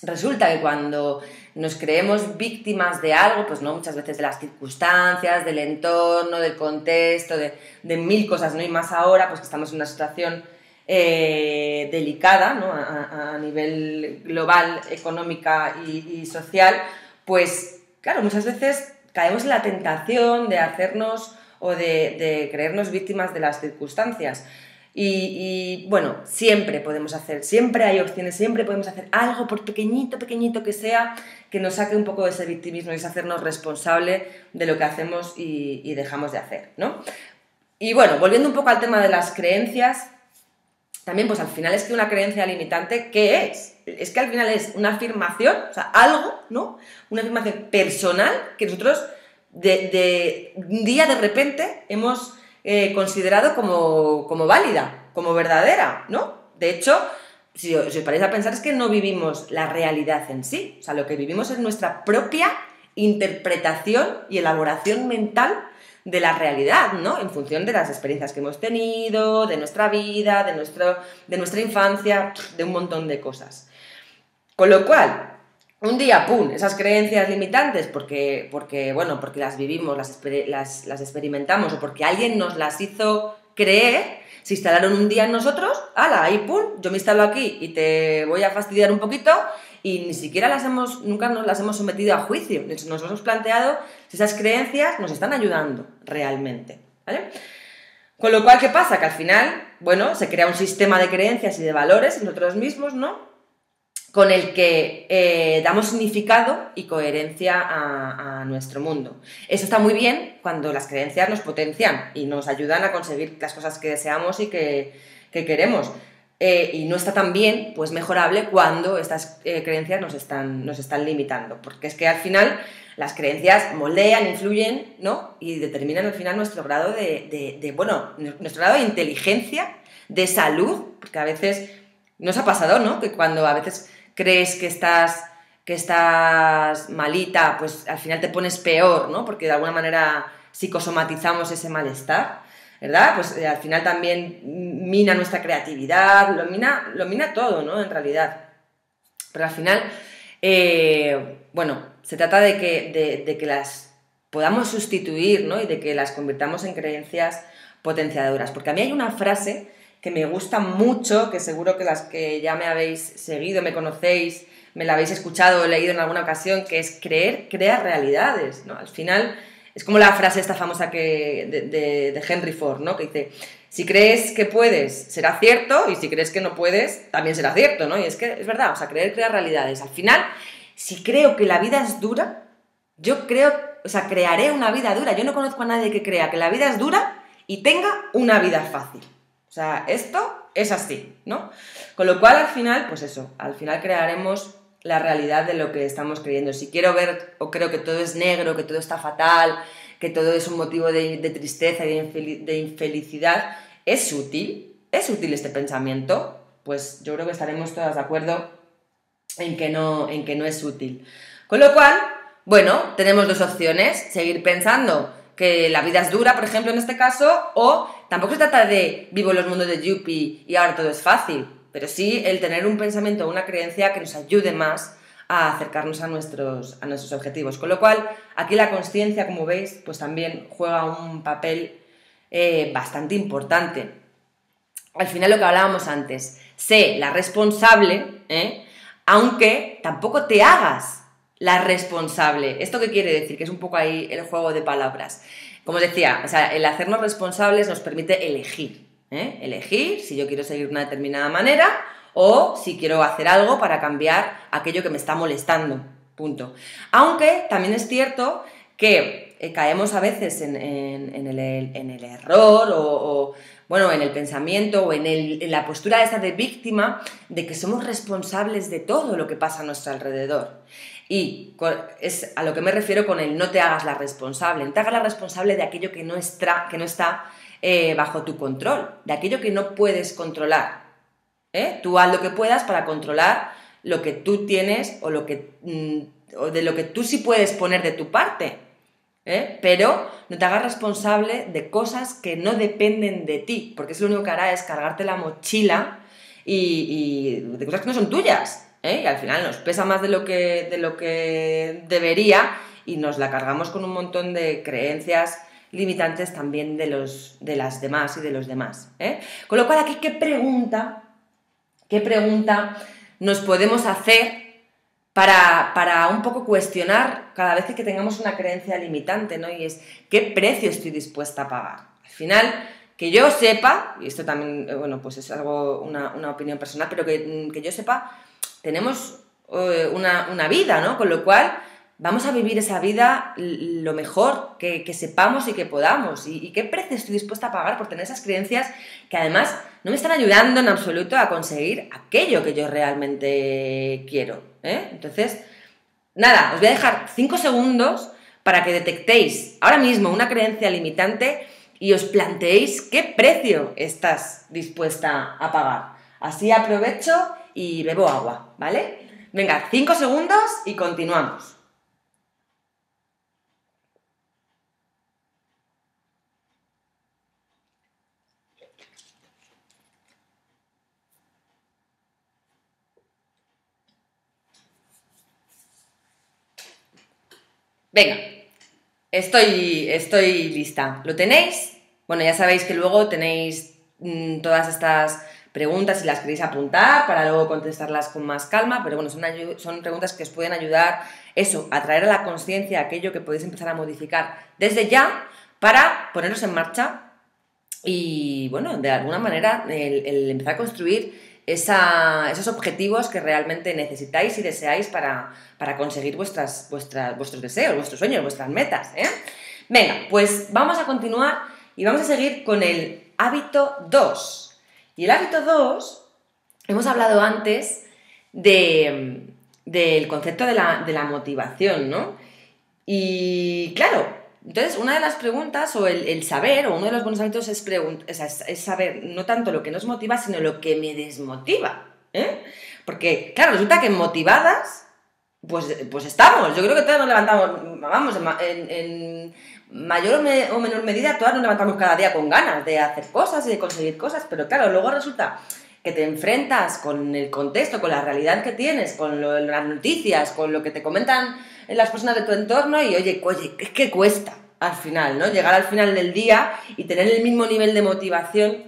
Resulta que cuando nos creemos víctimas de algo, pues no, muchas veces de las circunstancias, del entorno, del contexto, de mil cosas, ¿no? Y más ahora, pues que estamos en una situación delicada, ¿no? A nivel global, económica y social, pues claro, muchas veces caemos en la tentación de hacernos o de creernos víctimas de las circunstancias. Y bueno, siempre podemos hacer, siempre hay opciones, siempre podemos hacer algo, por pequeñito que sea, que nos saque un poco de ese victimismo y es hacernos responsable de lo que hacemos y dejamos de hacer, ¿no? Y bueno, volviendo un poco al tema de las creencias, también pues al final es que una creencia limitante, ¿qué es? Es que al final es una afirmación, o sea, algo, ¿no? Una afirmación personal que nosotros de un día de repente hemos considerado como válida, como verdadera, ¿no? De hecho, si os paráis a pensar, es que no vivimos la realidad en sí, o sea, lo que vivimos es nuestra propia interpretación y elaboración mental de la realidad, ¿no? En función de las experiencias que hemos tenido, de nuestra vida, de nuestra infancia, de un montón de cosas. Con lo cual, un día, ¡pum!, esas creencias limitantes, porque las vivimos, las experimentamos, o porque alguien nos las hizo creer, se instalaron un día en nosotros, ¡hala!, ahí, ¡pum!, yo me instalo aquí y te voy a fastidiar un poquito, y ni siquiera nunca nos las hemos sometido a juicio, nos hemos planteado si esas creencias nos están ayudando realmente, ¿vale? Con lo cual, ¿qué pasa? Que al final, bueno, se crea un sistema de creencias y de valores en nosotros mismos, ¿no?, con el que damos significado y coherencia a nuestro mundo. Eso está muy bien cuando las creencias nos potencian y nos ayudan a conseguir las cosas que deseamos y que queremos. Y no está tan bien, pues mejorable, cuando estas creencias nos están limitando, porque es que al final las creencias moldean, influyen, ¿no?, y determinan al final nuestro grado nuestro grado de inteligencia, de salud, porque a veces nos ha pasado, ¿no?, que cuando a veces crees que estás malita, pues al final te pones peor, ¿no?, porque de alguna manera psicosomatizamos ese malestar, ¿verdad? Pues al final también mina nuestra creatividad, lo mina todo, ¿no?, en realidad. Pero al final, se trata de que las podamos sustituir, ¿no?, y de que las convirtamos en creencias potenciadoras. Porque a mí hay una frase que me gusta mucho, que seguro que las que ya me habéis seguido, me conocéis, me la habéis escuchado o leído en alguna ocasión, que es creer, crea realidades, ¿no? Al final es como la frase esta famosa de Henry Ford, ¿no?, que dice, si crees que puedes, será cierto, y si crees que no puedes, también será cierto, ¿no? Y es que es verdad, o sea, creer crea realidades. Al final, si creo que la vida es dura, crearé una vida dura. Yo no conozco a nadie que crea que la vida es dura y tenga una vida fácil. O sea, esto es así, ¿no? Con lo cual, al final, pues eso, al final crearemos la realidad de lo que estamos creyendo. Si quiero ver o creo que todo es negro, que todo está fatal, que todo es un motivo de tristeza y de infelicidad, ¿es útil? ¿Es útil este pensamiento? Pues yo creo que estaremos todas de acuerdo en que no es útil. Con lo cual, bueno, tenemos dos opciones: seguir pensando que la vida es dura, por ejemplo, en este caso, o tampoco se trata de vivo en los mundos de Yuppie y ahora todo es fácil, pero sí el tener un pensamiento o una creencia que nos ayude más a acercarnos a nuestros objetivos. Con lo cual, aquí la consciencia, como veis, pues también juega un papel bastante importante. Al final, lo que hablábamos antes, sé la responsable, aunque tampoco te hagas la responsable. ¿Esto qué quiere decir? Que es un poco ahí el juego de palabras. Como os decía, o sea, el hacernos responsables nos permite elegir. Elegir si yo quiero seguir una determinada manera o si quiero hacer algo para cambiar aquello que me está molestando. Punto. Aunque también es cierto que caemos a veces en el error o bueno, en el pensamiento o en la postura esa de víctima de que somos responsables de todo lo que pasa a nuestro alrededor. Y es a lo que me refiero con el no te hagas la responsable. No te hagas la responsable de aquello que no está bajo tu control, de aquello que no puedes controlar. Tú haz lo que puedas para controlar lo que tú tienes o de lo que tú sí puedes poner de tu parte. Pero no te hagas responsable de cosas que no dependen de ti, porque es lo único que hará es cargarte la mochila y de cosas que no son tuyas. Y al final nos pesa más de lo que debería y nos la cargamos con un montón de creencias limitantes también de las demás y de los demás. Con lo cual aquí, ¿qué pregunta nos podemos hacer para un poco cuestionar cada vez que tengamos una creencia limitante, ¿no? Y es, ¿qué precio estoy dispuesta a pagar? Al final, que yo sepa, y esto también, bueno, pues es algo, una opinión personal, pero que yo sepa, tenemos una vida, ¿no? Con lo cual, vamos a vivir esa vida lo mejor que sepamos y que podamos. ¿Y qué precio estoy dispuesta a pagar por tener esas creencias que además no me están ayudando en absoluto a conseguir aquello que yo realmente quiero? Entonces, nada, os voy a dejar 5 segundos para que detectéis ahora mismo una creencia limitante y os planteéis qué precio estás dispuesta a pagar. Así aprovecho y bebo agua, ¿vale? Venga, 5 segundos y continuamos. Venga, estoy lista. ¿Lo tenéis? Bueno, ya sabéis que luego tenéis todas estas preguntas si las queréis apuntar para luego contestarlas con más calma, pero bueno, son preguntas que os pueden ayudar a traer a la conciencia aquello que podéis empezar a modificar desde ya para poneros en marcha y, bueno, de alguna manera el empezar a construir esos objetivos que realmente necesitáis y deseáis para conseguir vuestros deseos, vuestros sueños, vuestras metas. Venga, pues vamos a continuar y vamos a seguir con el hábito 2. Y el hábito 2, hemos hablado antes del concepto de la motivación, ¿no? Y claro, entonces una de las preguntas o el saber, o uno de los buenos hábitos es saber no tanto lo que nos motiva, sino lo que me desmotiva. Porque, claro, resulta que motivadas, pues estamos. Yo creo que todas nos levantamos, vamos, en mayor o menor medida, todas nos levantamos cada día con ganas de hacer cosas y de conseguir cosas, pero claro, luego resulta que te enfrentas con el contexto, con la realidad que tienes, con las noticias, con lo que te comentan las personas de tu entorno y oye, es que cuesta al final, ¿no? Llegar al final del día y tener el mismo nivel de motivación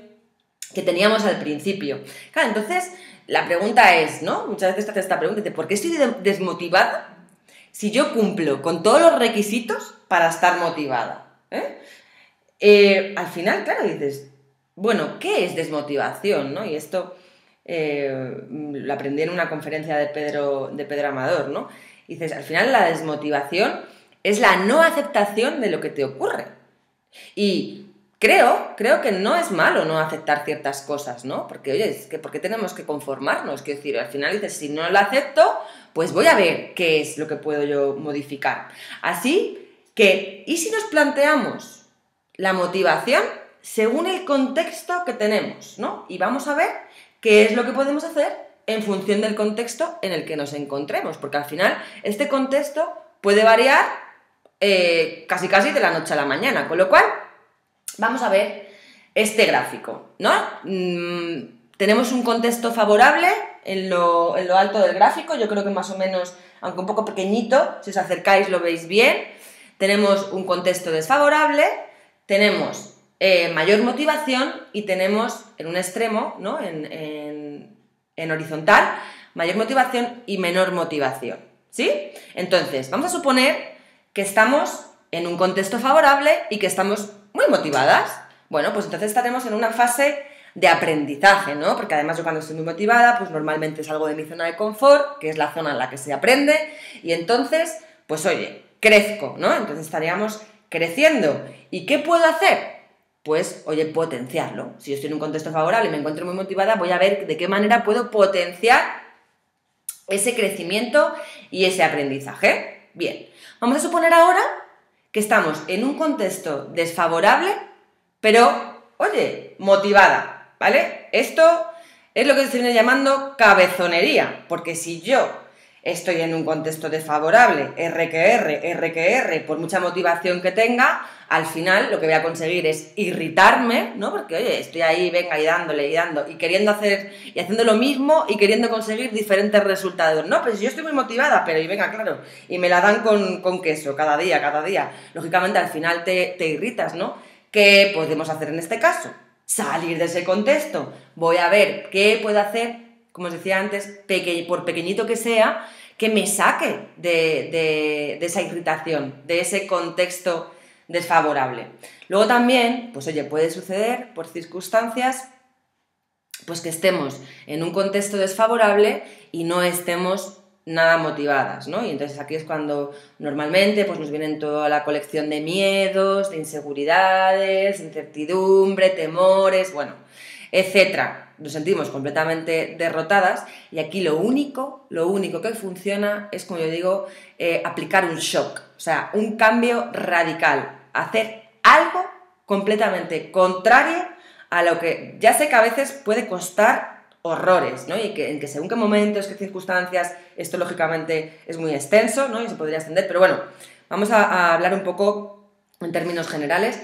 que teníamos al principio. Claro, entonces la pregunta es, ¿no? Muchas veces te haces esta pregunta, ¿por qué estoy desmotivada si yo cumplo con todos los requisitos para estar motivada? Al final, claro, dices, bueno, ¿qué es desmotivación, no? Y esto lo aprendí en una conferencia de Pedro Amador, ¿no? Y dices, al final la desmotivación es la no aceptación de lo que te ocurre. Y creo que no es malo no aceptar ciertas cosas, ¿no? Porque, oye, es que ¿por qué tenemos que conformarnos? Quiero decir, al final dices, si no lo acepto, pues voy a ver qué es lo que puedo yo modificar. Así que, ¿y si nos planteamos la motivación según el contexto que tenemos, ¿no? Y vamos a ver qué es lo que podemos hacer en función del contexto en el que nos encontremos, porque al final este contexto puede variar casi de la noche a la mañana, con lo cual vamos a ver este gráfico, ¿no? Tenemos un contexto favorable en lo alto del gráfico, yo creo que más o menos, aunque un poco pequeñito, si os acercáis lo veis bien. Tenemos un contexto desfavorable, tenemos mayor motivación y tenemos en un extremo, ¿no? En horizontal, mayor motivación y menor motivación, ¿sí? Entonces, vamos a suponer que estamos en un contexto favorable y que estamos muy motivadas. Bueno, pues entonces estaremos en una fase de aprendizaje, ¿no? Porque además yo cuando estoy muy motivada, pues normalmente salgo de mi zona de confort, que es la zona en la que se aprende, y entonces, pues oye, crezco, ¿no? Entonces estaríamos creciendo. ¿Y qué puedo hacer? Pues, oye, potenciarlo. Si yo estoy en un contexto favorable y me encuentro muy motivada, voy a ver de qué manera puedo potenciar ese crecimiento y ese aprendizaje. Bien, vamos a suponer ahora que estamos en un contexto desfavorable, pero, oye, motivada, ¿vale? Esto es lo que se viene llamando cabezonería, porque si yo estoy en un contexto desfavorable, R que R, por mucha motivación que tenga, al final lo que voy a conseguir es irritarme, ¿no? Porque, oye, estoy ahí, venga, y dándole, y dando, y queriendo hacer, y haciendo lo mismo, y queriendo conseguir diferentes resultados. No, pues yo estoy muy motivada, pero, y venga, claro, y me la dan con queso, cada día. Lógicamente, al final te irritas, ¿no? ¿Qué podemos hacer en este caso? Salir de ese contexto. Voy a ver qué puedo hacer, como os decía antes, por pequeñito que sea, que me saque de esa irritación, de ese contexto desfavorable. Luego también, pues oye, puede suceder por circunstancias pues que estemos en un contexto desfavorable y no estemos nada motivadas, ¿no? Y entonces aquí es cuando normalmente pues nos vienen toda la colección de miedos, de inseguridades, incertidumbre, temores, bueno, etcétera. Nos sentimos completamente derrotadas y aquí lo único que funciona es, como yo digo, aplicar un shock, o sea, un cambio radical, hacer algo completamente contrario a lo que ya sé que a veces puede costar horrores, ¿no? Y en que según qué momentos, qué circunstancias, esto lógicamente es muy extenso, ¿no? Y se podría extender, pero bueno, vamos a hablar un poco en términos generales.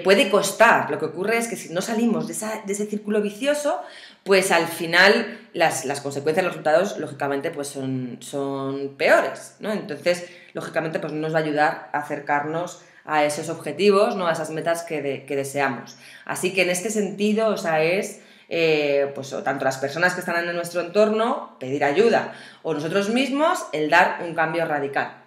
Puede costar, lo que ocurre es que si no salimos de ese círculo vicioso, pues al final las consecuencias, los resultados, lógicamente, pues son peores, ¿no? Entonces, lógicamente, pues no nos va a ayudar a acercarnos a esos objetivos, ¿no? A esas metas que deseamos. Así que en este sentido, o sea, es pues o tanto las personas que están en nuestro entorno, pedir ayuda, o nosotros mismos, el dar un cambio radical.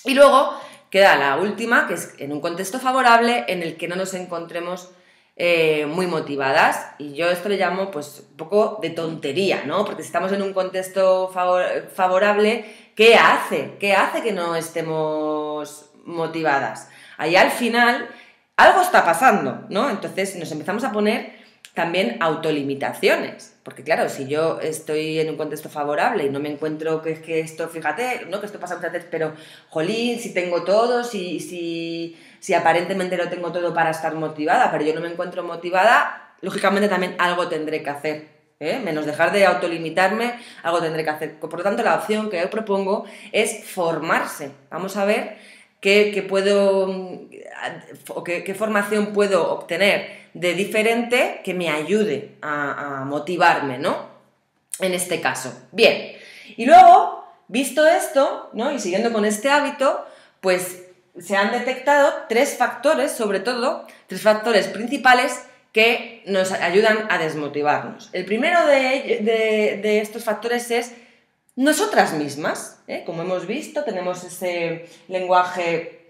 Y luego queda la última, que es en un contexto favorable en el que no nos encontremos muy motivadas, y yo esto le llamo pues un poco de tontería, ¿no? Porque si estamos en un contexto favorable, ¿qué hace? ¿Qué hace que no estemos motivadas? Ahí al final algo está pasando, ¿no? Entonces nos empezamos a poner también autolimitaciones, porque claro, si yo estoy en un contexto favorable y no me encuentro que es que esto, fíjate, ¿no? Que esto pasa muchas veces, pero jolín, si tengo todo, si aparentemente lo tengo todo para estar motivada, pero yo no me encuentro motivada, lógicamente también algo tendré que hacer, menos dejar de autolimitarme, algo tendré que hacer. Por lo tanto, la opción que yo propongo es formarse. Vamos a ver qué formación puedo obtener de diferente que me ayude a motivarme, ¿no? En este caso. Bien, y luego, visto esto, ¿no? Y siguiendo con este hábito, pues se han detectado tres factores, sobre todo, tres factores principales que nos ayudan a desmotivarnos. El primero de estos factores es nosotras mismas, como hemos visto, tenemos ese lenguaje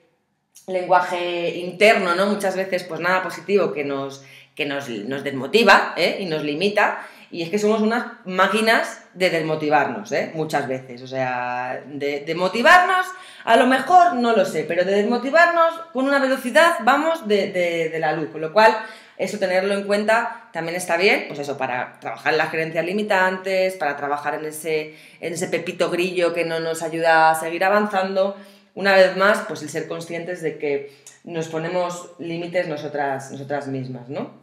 interno, ¿no? Muchas veces, pues nada positivo que nos desmotiva, y nos limita, y es que somos unas máquinas de desmotivarnos, muchas veces, o sea, de motivarnos, a lo mejor no lo sé, pero de desmotivarnos con una velocidad, vamos, de la luz, con lo cual eso tenerlo en cuenta también está bien, pues eso, para trabajar en las creencias limitantes, para trabajar en ese pepito grillo que no nos ayuda a seguir avanzando. Una vez más, pues el ser conscientes de que nos ponemos límites nosotras mismas, ¿no?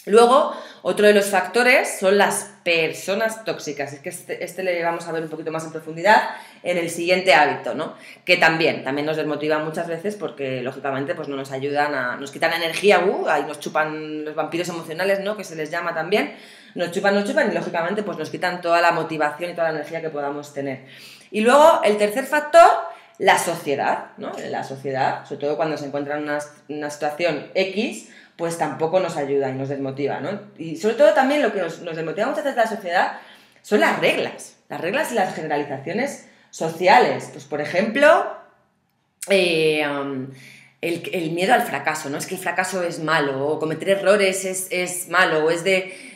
Luego, otro de los factores son las personas tóxicas. Es que este le vamos a ver un poquito más en profundidad en el siguiente hábito, ¿no? Que también nos desmotivan muchas veces porque, lógicamente, pues no nos ayudan nos quitan energía, ahí nos chupan los vampiros emocionales, ¿no? Que se les llama también. Nos chupan y, lógicamente, pues nos quitan toda la motivación y toda la energía que podamos tener. Y luego, el tercer factor, la sociedad, ¿no? La sociedad, sobre todo cuando se encuentra en una situación X, pues tampoco nos ayuda y nos desmotiva, ¿no? Y sobre todo también lo que nos desmotiva muchas veces de la sociedad son las reglas y las generalizaciones sociales. Pues, por ejemplo, el miedo al fracaso, ¿no? Es que el fracaso es malo, o cometer errores es malo, o es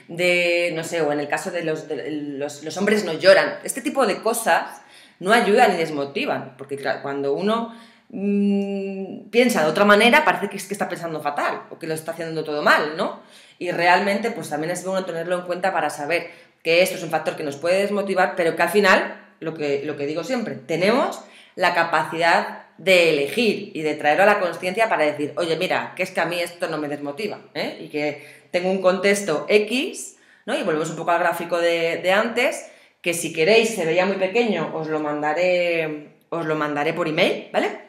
no sé, o en el caso de los hombres no lloran. Este tipo de cosas no ayudan ni desmotivan, porque claro, cuando uno piensa de otra manera, parece que es que está pensando fatal, o que lo está haciendo todo mal, ¿no? Y realmente, pues también es bueno tenerlo en cuenta para saber que esto es un factor que nos puede desmotivar, pero que al final, lo que digo siempre, tenemos la capacidad de elegir y de traerlo a la consciencia para decir, oye, mira, que es que a mí esto no me desmotiva, ¿eh? Y que tengo un contexto X, ¿no? Y volvemos un poco al gráfico de antes, que si queréis, se veía muy pequeño, os lo mandaré por email, ¿vale?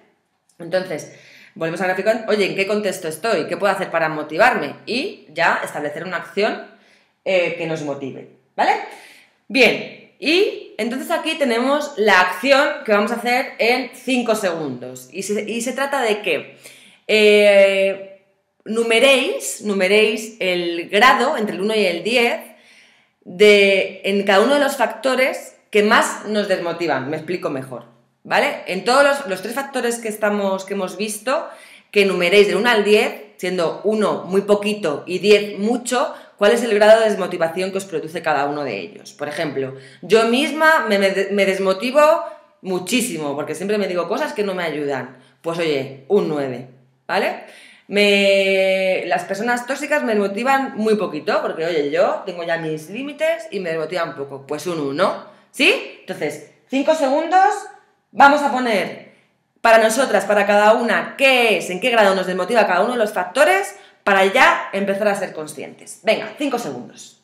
Entonces, volvemos al gráfico, oye, ¿en qué contexto estoy? ¿Qué puedo hacer para motivarme? Y ya establecer una acción que nos motive, ¿vale? Bien, y entonces aquí tenemos la acción que vamos a hacer en 5 segundos. Y se trata de que numeréis el grado entre el 1 y el 10 en cada uno de los factores que más nos desmotivan. Me explico mejor, ¿vale? En todos los 3 factores que hemos visto, que numeréis del 1 al 10, siendo 1 muy poquito y 10 mucho, cuál es el grado de desmotivación que os produce cada uno de ellos. Por ejemplo, yo misma me desmotivo muchísimo, porque siempre me digo cosas que no me ayudan. Pues oye, un 9, ¿vale? Las personas tóxicas me motivan muy poquito, porque oye, yo tengo ya mis límites y me desmotivan poco. Pues un 1, ¿sí? Entonces, 5 segundos, vamos a poner para nosotras, para cada una, en qué grado nos desmotiva cada uno de los factores, para ya empezar a ser conscientes. Venga, 5 segundos.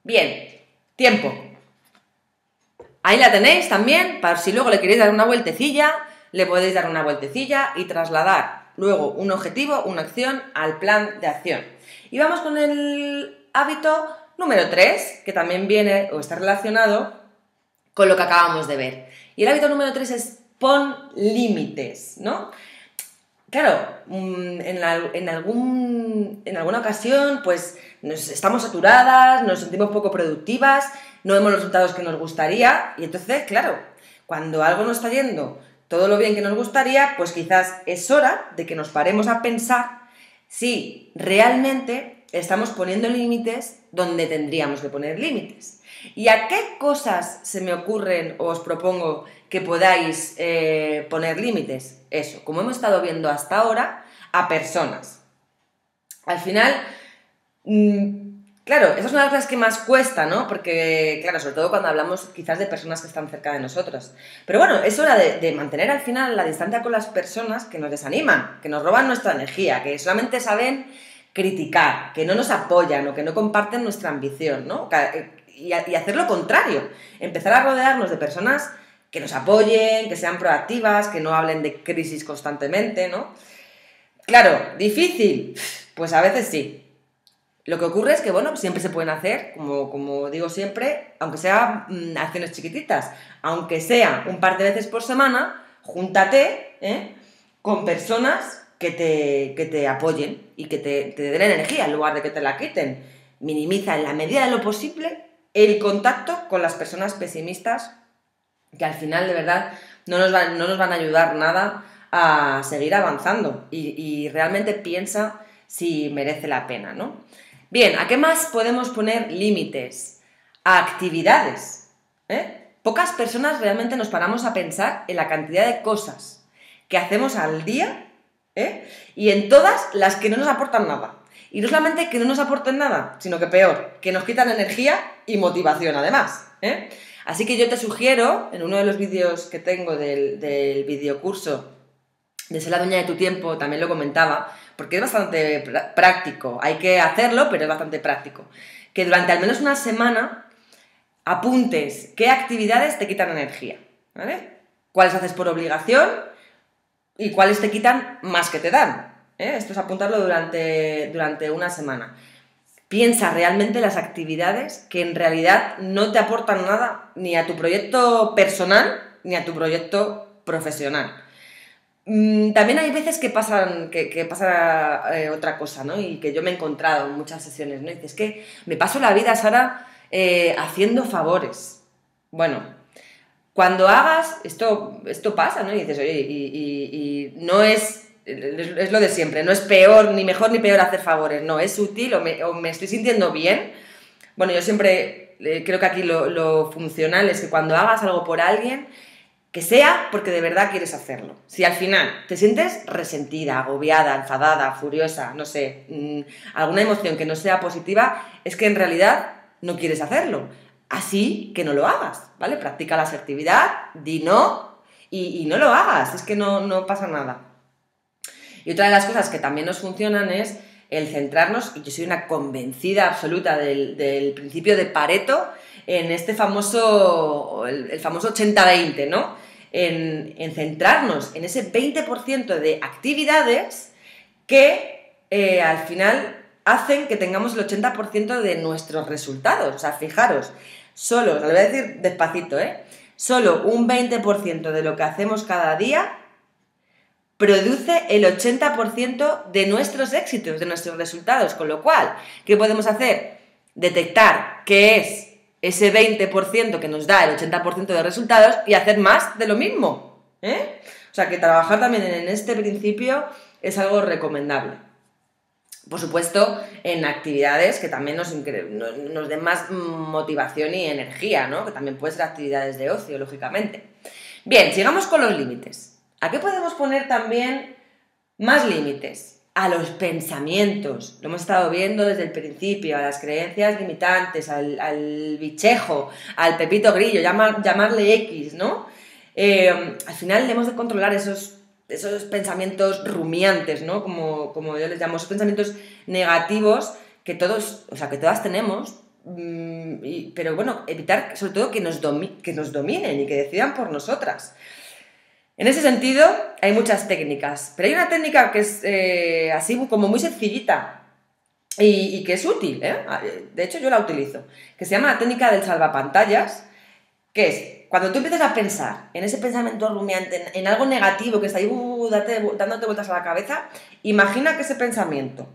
Bien, tiempo. Ahí la tenéis también, para si luego le queréis dar una vueltecilla, le podéis dar una vueltecilla y trasladar luego un objetivo, una acción, al plan de acción. Y vamos con el hábito número 3, que también viene o está relacionado con lo que acabamos de ver. Y el hábito número 3 es pon límites, ¿no? Claro, en alguna ocasión pues estamos saturadas, nos sentimos poco productivas, no vemos los resultados que nos gustaría y entonces, claro, cuando algo no está yendo todo lo bien que nos gustaría, pues quizás es hora de que nos paremos a pensar si realmente estamos poniendo límites donde tendríamos que poner límites. ¿Y a qué cosas se me ocurren o os propongo que podáis poner límites? Eso, como hemos estado viendo hasta ahora, a personas. Al final, claro, esa es una de las cosas que más cuesta, ¿no? Porque, claro, sobre todo cuando hablamos quizás de personas que están cerca de nosotros. Pero bueno, es hora de mantener al final la distancia con las personas que nos desaniman, que nos roban nuestra energía, que solamente saben criticar, que no nos apoyan o que no comparten nuestra ambición, ¿no? Y hacer lo contrario, empezar a rodearnos de personas que nos apoyen, que sean proactivas, que no hablen de crisis constantemente, ¿no? Claro, ¿difícil? Pues a veces sí. Lo que ocurre es que, bueno, siempre se pueden hacer, como digo siempre, aunque sea acciones chiquititas, aunque sea un par de veces por semana, júntate con personas que te apoyen y que te den energía en lugar de que te la quiten. Minimiza en la medida de lo posible el contacto con las personas pesimistas que al final de verdad no nos van a ayudar nada a seguir avanzando y realmente piensa si merece la pena, ¿no? Bien, ¿a qué más podemos poner límites? A actividades, Pocas personas realmente nos paramos a pensar en la cantidad de cosas que hacemos al día, y en todas las que no nos aportan nada. Y no solamente que no nos aporten nada, sino que peor, que nos quitan energía y motivación además, Así que yo te sugiero, en uno de los vídeos que tengo del videocurso de Ser la dueña de tu tiempo, también lo comentaba, porque es bastante práctico, hay que hacerlo, pero es bastante práctico, que durante al menos una semana apuntes qué actividades te quitan energía, ¿vale? Cuáles haces por obligación y cuáles te quitan más que te dan, Esto es apuntarlo durante una semana. piensa realmente las actividades que en realidad no te aportan nada ni a tu proyecto personal ni a tu proyecto profesional. También hay veces que pasa otra cosa, ¿no? Y que yo me he encontrado en muchas sesiones, ¿no? Y dices, que me paso la vida, Sara, haciendo favores. Bueno, cuando hagas, esto pasa, ¿no? Y dices, oye, y no es lo de siempre, no es peor, ni mejor ni peor hacer favores, no, es útil o me estoy sintiendo bien. Bueno, yo siempre creo que aquí lo funcional es que cuando hagas algo por alguien, que sea porque de verdad quieres hacerlo. Si al final te sientes resentida, agobiada, enfadada, furiosa, no sé, alguna emoción que no sea positiva, es que en realidad no quieres hacerlo. Así que no lo hagas, ¿vale? Practica la asertividad, di no y no lo hagas, es que no pasa nada. Y otra de las cosas que también nos funcionan es el centrarnos, y yo soy una convencida absoluta del principio de Pareto, en este famoso, el famoso 80-20, ¿no? En centrarnos en ese 20% de actividades que al final hacen que tengamos el 80% de nuestros resultados. O sea, fijaros, solo, os lo voy a decir despacito, solo un 20% de lo que hacemos cada día produce el 80% de nuestros éxitos, de nuestros resultados. Con lo cual, ¿qué podemos hacer? Detectar qué es ese 20% que nos da el 80% de resultados y hacer más de lo mismo. O sea, que trabajar también en este principio es algo recomendable. Por supuesto, en actividades que también nos den más motivación y energía, ¿no? Que también pueden ser actividades de ocio, lógicamente. Bien, sigamos con los límites. ¿A qué podemos poner también más límites? A los pensamientos. Lo hemos estado viendo desde el principio, a las creencias limitantes, al bichejo, al pepito grillo, llamarle X, ¿no? Al final debemos de controlar esos pensamientos rumiantes, ¿no? Como yo les llamo, esos pensamientos negativos que todas tenemos, pero bueno, evitar sobre todo que nos dominen y que decidan por nosotras. En ese sentido, hay muchas técnicas, pero hay una técnica que es así como muy sencillita y que es útil, de hecho yo la utilizo, que se llama la técnica del salvapantallas, que es cuando tú empiezas a pensar en ese pensamiento rumiante, en algo negativo que está ahí dándote vueltas a la cabeza, imagina que ese pensamiento,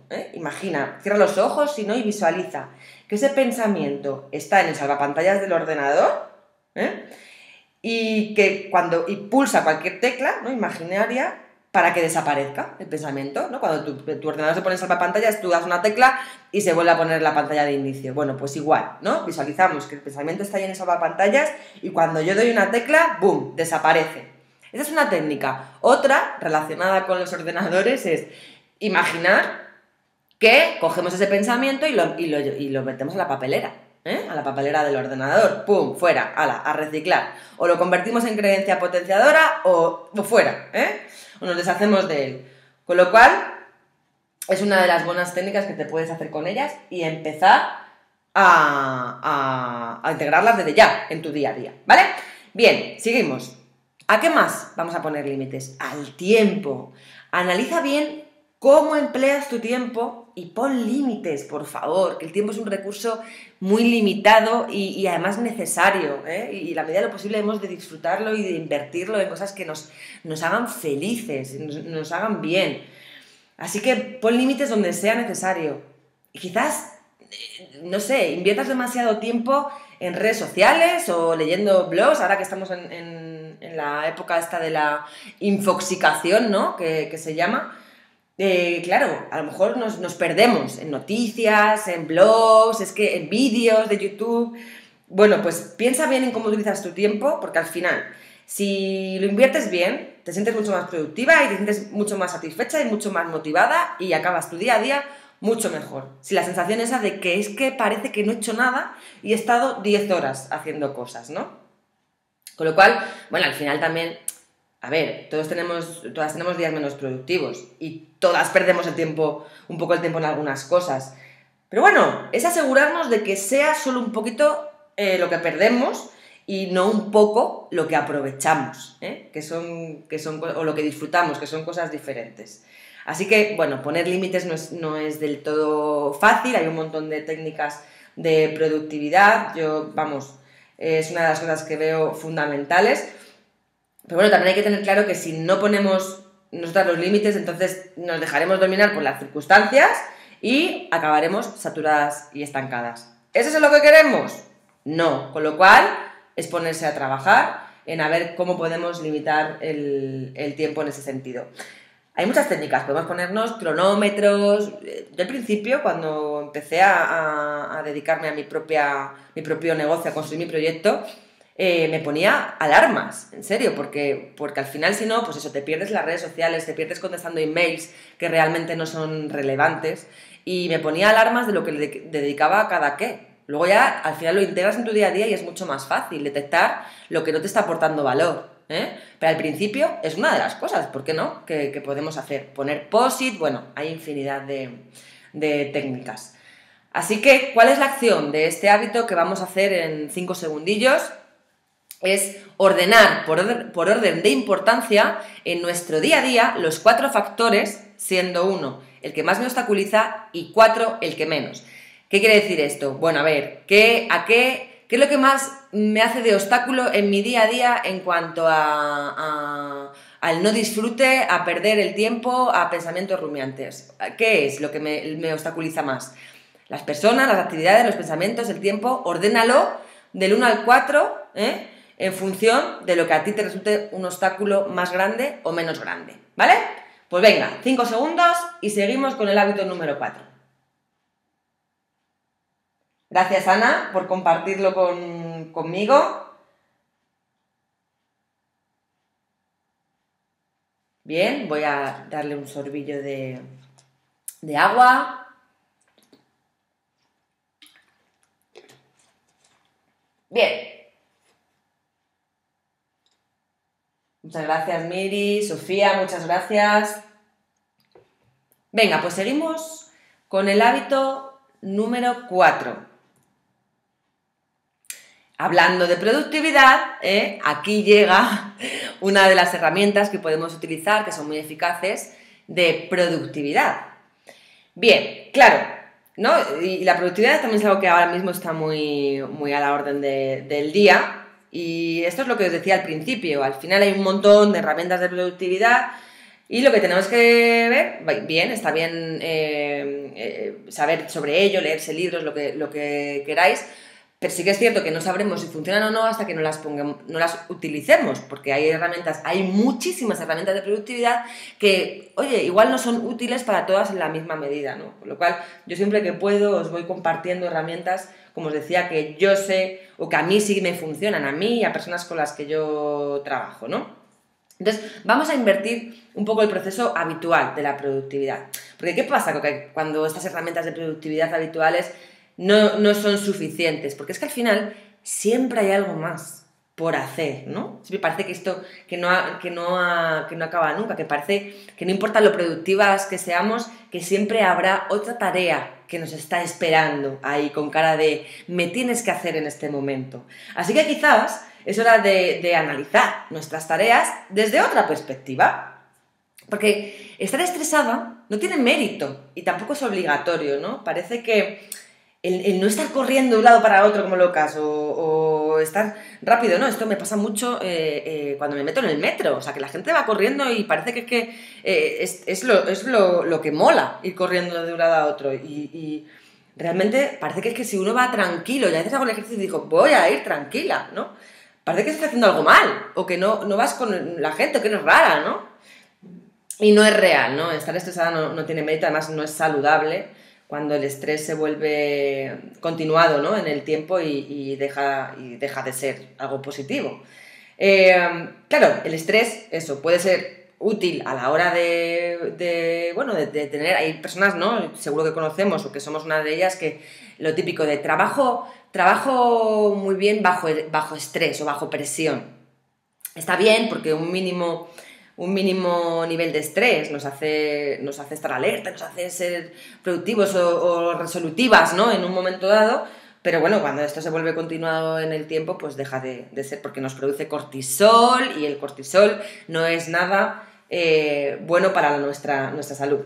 cierra los ojos si no y visualiza que ese pensamiento está en el salvapantallas del ordenador, y que y pulsa cualquier tecla, ¿no? Imaginaria para que desaparezca el pensamiento, ¿no? Cuando tu ordenador se pone en salvapantallas, tú das una tecla y se vuelve a poner la pantalla de inicio. Bueno, pues igual, ¿no? Visualizamos que el pensamiento está ahí en el salvapantallas y cuando yo doy una tecla, ¡boom!, desaparece. Esa es una técnica. Otra, relacionada con los ordenadores, es imaginar que cogemos ese pensamiento y lo metemos en la papelera. A la papelera del ordenador, ¡pum!, fuera, ala, a reciclar. O lo convertimos en creencia potenciadora o fuera, o nos deshacemos de él. Con lo cual, es una de las buenas técnicas que te puedes hacer con ellas y empezar a integrarlas desde ya en tu día a día, ¿vale? Bien, seguimos. ¿A qué más vamos a poner límites? Al tiempo. Analiza bien cómo empleas tu tiempo y pon límites, por favor, que el tiempo es un recurso muy limitado y además necesario, y la medida de lo posible hemos de disfrutarlo y de invertirlo en cosas que nos hagan felices, nos hagan bien. Así que pon límites donde sea necesario. Y quizás, no sé, inviertas demasiado tiempo en redes sociales o leyendo blogs, ahora que estamos en la época esta de la infoxicación, ¿no? Que se llama. Claro, a lo mejor nos perdemos en noticias, en blogs, en vídeos de YouTube. Bueno, pues piensa bien en cómo utilizas tu tiempo, porque al final, si lo inviertes bien, te sientes mucho más productiva y te sientes mucho más satisfecha y mucho más motivada y acabas tu día a día mucho mejor. Si la sensación esa de que es que parece que no he hecho nada y he estado 10 horas haciendo cosas, ¿no? Con lo cual, bueno, al final también... A ver, todas tenemos días menos productivos y todas perdemos un poco el tiempo en algunas cosas. Pero bueno, es asegurarnos de que sea solo un poquito lo que perdemos y no un poco lo que aprovechamos, o lo que disfrutamos, que son cosas diferentes. Así que, bueno, poner límites no es del todo fácil, hay un montón de técnicas de productividad, es una de las cosas que veo fundamentales, pero bueno, también hay que tener claro que si no ponemos nosotros los límites, entonces nos dejaremos dominar por las circunstancias y acabaremos saturadas y estancadas. ¿Eso es lo que queremos? No, con lo cual es ponerse a trabajar en a ver cómo podemos limitar el tiempo en ese sentido. Hay muchas técnicas, podemos ponernos cronómetros. Yo al principio, cuando empecé a dedicarme a mi propio negocio, a construir mi proyecto, me ponía alarmas, en serio, porque al final si no, pues eso, te pierdes las redes sociales, te pierdes contestando emails que realmente no son relevantes, y me ponía alarmas de lo que le dedicaba a cada qué. Luego ya al final lo integras en tu día a día y es mucho más fácil detectar lo que no te está aportando valor. Pero al principio es una de las cosas, ¿por qué no?, que podemos hacer. Poner post-it, bueno, hay infinidad de técnicas. Así que, ¿cuál es la acción de este hábito que vamos a hacer en 5 segundillos? Es ordenar por orden de importancia en nuestro día a día los 4 factores, siendo 1 el que más me obstaculiza y 4 el que menos. ¿Qué quiere decir esto? Bueno, a ver, ¿qué es lo que más me hace de obstáculo en mi día a día en cuanto al no disfrute, a perder el tiempo, a pensamientos rumiantes? ¿Qué es lo que me obstaculiza más? Las personas, las actividades, los pensamientos, el tiempo. Ordénalo del 1 al 4, en función de lo que a ti te resulte un obstáculo más grande o menos grande, ¿vale? Pues venga, 5 segundos y seguimos con el hábito número 4. Gracias, Ana, por compartirlo conmigo. Bien, voy a darle un sorbillo de agua. Bien. Muchas gracias, Miri, Sofía, muchas gracias. Venga, pues seguimos con el hábito número 4. Hablando de productividad, aquí llega una de las herramientas que podemos utilizar, que son muy eficaces, de productividad. Bien, claro, ¿no? Y la productividad también es algo que ahora mismo está muy, muy a la orden del día. Y esto es lo que os decía al principio. Al final hay un montón de herramientas de productividad y lo que tenemos que ver, bien, está bien saber sobre ello, leerse libros, lo que queráis. Pero sí que es cierto que no sabremos si funcionan o no hasta que no las utilicemos, porque hay muchísimas herramientas de productividad que, oye, igual no son útiles para todas en la misma medida, ¿no? Con lo cual, yo siempre que puedo os voy compartiendo herramientas, como os decía, que yo sé o que a mí sí me funcionan, a mí y a personas con las que yo trabajo, ¿no? Entonces, vamos a invertir un poco el proceso habitual de la productividad. Porque, ¿qué pasa cuando estas herramientas de productividad habituales no son suficientes? Porque es que al final siempre hay algo más por hacer, ¿no? Siempre parece que esto que no acaba nunca, que parece que no importa lo productivas que seamos, que siempre habrá otra tarea que nos está esperando ahí con cara de me tienes que hacer en este momento. Así que quizás es hora de analizar nuestras tareas desde otra perspectiva. Porque estar estresada no tiene mérito y tampoco es obligatorio, ¿no? Parece que el no estar corriendo de un lado para otro como locas o estar rápido, ¿no? Esto me pasa mucho cuando me meto en el metro. O sea, que la gente va corriendo y parece que es lo que mola ir corriendo de un lado a otro. Y realmente parece que es que si uno va tranquilo y a veces hago el ejercicio y digo, voy a ir tranquila, ¿no? Parece que estás haciendo algo mal o que no vas con la gente o que no es rara, ¿no? Y no es real, ¿no? Estar estresada no tiene mérito, además no es saludable cuando el estrés se vuelve continuado, ¿no?, en el tiempo y deja de ser algo positivo. Claro, el estrés, eso, puede ser útil a la hora de tener, hay personas, ¿no?, seguro que conocemos o que somos una de ellas, que lo típico de trabajo muy bien bajo estrés o bajo presión. Está bien porque un mínimo nivel de estrés nos hace estar alerta, nos hace ser productivos o resolutivas, ¿no?, en un momento dado, pero bueno, cuando esto se vuelve continuado en el tiempo, pues deja de ser, porque nos produce cortisol y el cortisol no es nada bueno para nuestra salud.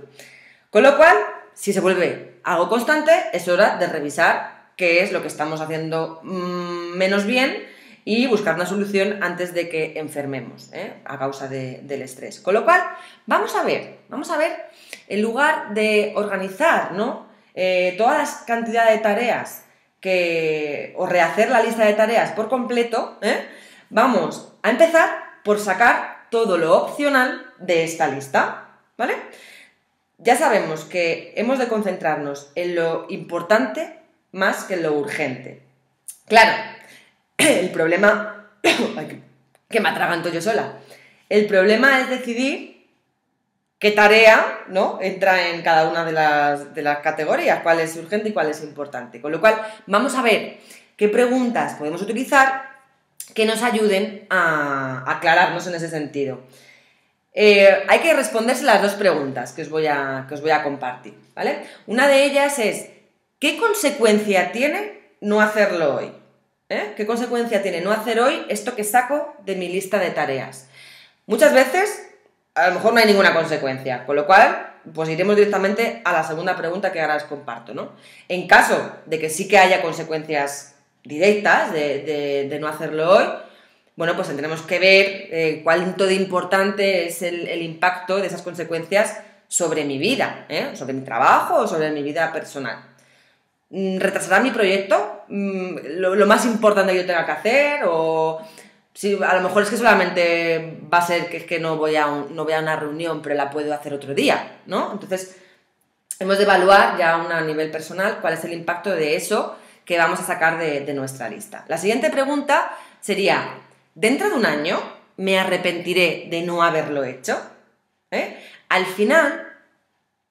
Con lo cual, si se vuelve algo constante, es hora de revisar qué es lo que estamos haciendo menos bien y buscar una solución antes de que enfermemos a causa del estrés. Con lo cual, vamos a ver, en lugar de organizar, ¿no? Toda la cantidad de tareas o rehacer la lista de tareas por completo, vamos a empezar por sacar todo lo opcional de esta lista, ¿vale? Ya sabemos que hemos de concentrarnos en lo importante más que en lo urgente. Claro, el problema... Ay, que me atraganto yo sola. El problema es decidir qué tarea, ¿no?, entra en cada una de las categorías, cuál es urgente y cuál es importante. Con lo cual, vamos a ver qué preguntas podemos utilizar que nos ayuden a aclararnos en ese sentido. Hay que responderse las dos preguntas que os voy a compartir, ¿vale? Una de ellas es, ¿qué consecuencia tiene no hacerlo hoy? ¿Qué consecuencia tiene no hacer hoy esto que saco de mi lista de tareas? Muchas veces, a lo mejor no hay ninguna consecuencia, con lo cual, pues iremos directamente a la segunda pregunta que ahora os comparto, ¿no? En caso de que sí que haya consecuencias directas de no hacerlo hoy, bueno, pues tendremos que ver cuánto de importante es el impacto de esas consecuencias sobre mi vida, sobre mi trabajo o sobre mi vida personal. ¿Retrasará mi proyecto? ¿Lo más importante que yo tenga que hacer? O si a lo mejor es que solamente va a ser que no voy a una reunión, pero la puedo hacer otro día, ¿no? Entonces, hemos de evaluar ya a nivel personal cuál es el impacto de eso que vamos a sacar de nuestra lista. La siguiente pregunta sería, ¿dentro de un año me arrepentiré de no haberlo hecho? Al final,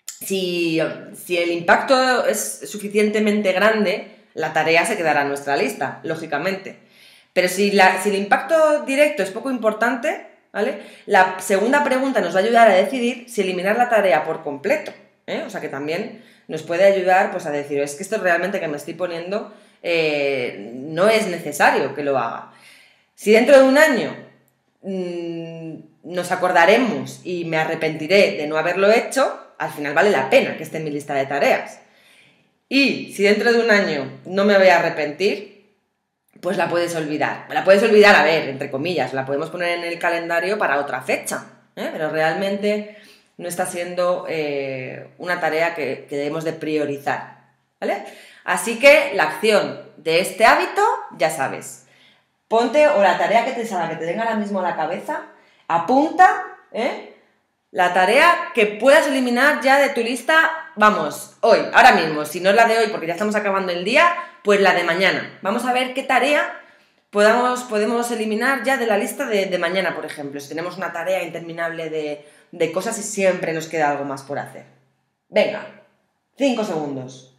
si el impacto es suficientemente grande, la tarea se quedará en nuestra lista, lógicamente. Pero si el impacto directo es poco importante, ¿vale?, la segunda pregunta nos va a ayudar a decidir si eliminar la tarea por completo. O sea que también nos puede ayudar, pues, a decir, es que esto realmente que me estoy poniendo no es necesario que lo haga. Si dentro de un año nos acordaremos y me arrepentiré de no haberlo hecho, al final vale la pena que esté en mi lista de tareas. Y si dentro de un año no me voy a arrepentir, pues la puedes olvidar. La puedes olvidar, a ver, entre comillas, la podemos poner en el calendario para otra fecha, pero realmente no está siendo una tarea que debemos de priorizar, ¿vale? Así que la acción de este hábito, ya sabes, ponte, o la tarea que te venga ahora mismo a la cabeza, apunta, la tarea que puedas eliminar ya de tu lista, vamos, hoy, ahora mismo, si no es la de hoy porque ya estamos acabando el día, pues la de mañana. Vamos a ver qué tarea podemos eliminar ya de la lista de mañana, por ejemplo, si tenemos una tarea interminable de cosas y siempre nos queda algo más por hacer. Venga, 5 segundos.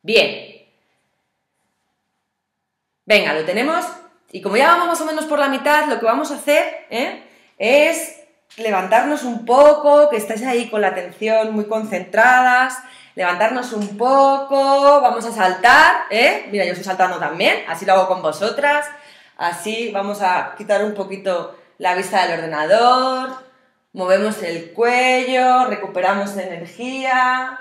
Bien. Venga, lo tenemos. Y como ya vamos más o menos por la mitad, lo que vamos a hacer es levantarnos un poco, que estáis ahí con la atención muy concentradas, levantarnos un poco, vamos a saltar, mira, yo estoy saltando también, así lo hago con vosotras, así vamos a quitar un poquito la vista del ordenador, movemos el cuello, recuperamos energía,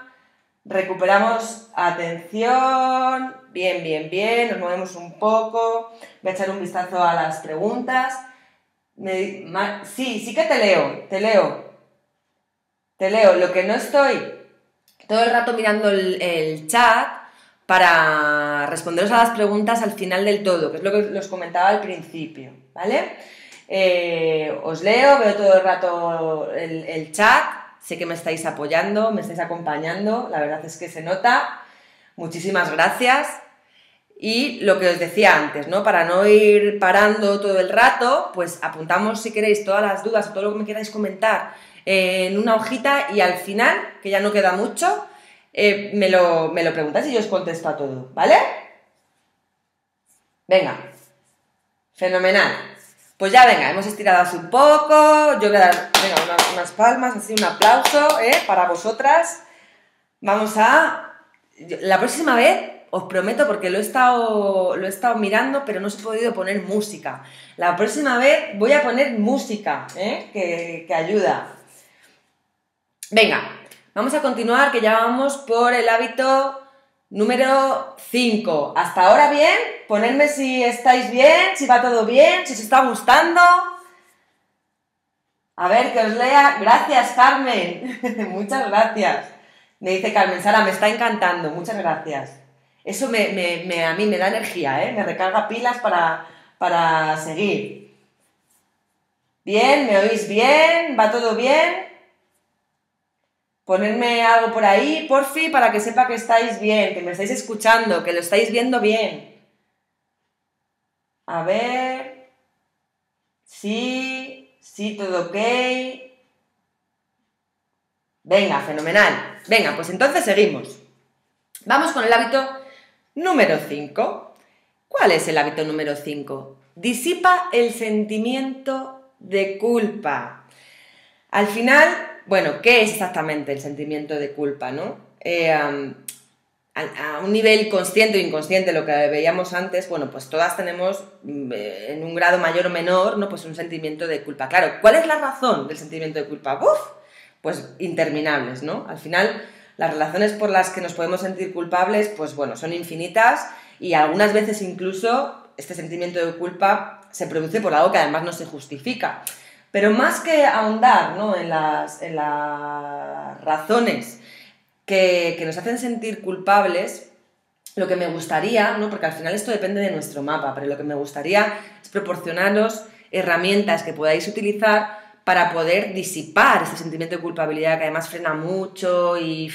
recuperamos atención, bien, bien, bien, nos movemos un poco, voy a echar un vistazo a las preguntas. Sí que te leo, lo que no estoy todo el rato mirando el chat para responderos a las preguntas al final del todo, que es lo que os comentaba al principio, ¿vale? Os leo, veo todo el rato el chat, sé que me estáis apoyando, me estáis acompañando, la verdad es que se nota, muchísimas gracias. Y lo que os decía antes, ¿no? Para no ir parando todo el rato, pues apuntamos si queréis todas las dudas o todo lo que me queráis comentar en una hojita y al final, que ya no queda mucho, me lo preguntáis y yo os contesto a todo, ¿vale? Venga, fenomenal. Pues ya venga, hemos estirado así un poco, yo voy a dar unas palmas, así un aplauso para vosotras. Vamos a... La próxima vez, os prometo, porque lo he estado mirando, pero no os he podido poner música. La próxima vez voy a poner música, que ayuda. Venga, vamos a continuar, que ya vamos por el hábito número 5. Hasta ahora bien, ponedme si estáis bien, si va todo bien, si os está gustando. A ver, que os lea. Gracias, Carmen. Muchas gracias. Me dice Carmen, Sara, me está encantando. Muchas gracias. Eso a mí me da energía, me recarga pilas para seguir. Bien, ¿me oís bien? ¿Va todo bien? Ponedme algo por ahí, porfi, para que sepa que estáis bien, que me estáis escuchando, que lo estáis viendo bien. A ver... Sí, todo ok. Venga, fenomenal. Venga, pues entonces seguimos. Vamos con el hábito número 5. ¿Cuál es el hábito número 5? Disipa el sentimiento de culpa. Al final, bueno, ¿qué es exactamente el sentimiento de culpa, no? A un nivel consciente o inconsciente, lo que veíamos antes, bueno, pues todas tenemos en un grado mayor o menor, ¿no? Pues un sentimiento de culpa. Claro, ¿cuál es la razón del sentimiento de culpa? Pues interminables, ¿no? Al final, las razones por las que nos podemos sentir culpables, pues bueno, son infinitas y algunas veces incluso este sentimiento de culpa se produce por algo que además no se justifica. Pero más que ahondar, ¿no? en las razones que nos hacen sentir culpables, lo que me gustaría, ¿no? Porque al final esto depende de nuestro mapa, pero lo que me gustaría es proporcionaros herramientas que podáis utilizar para poder disipar ese sentimiento de culpabilidad que además frena mucho y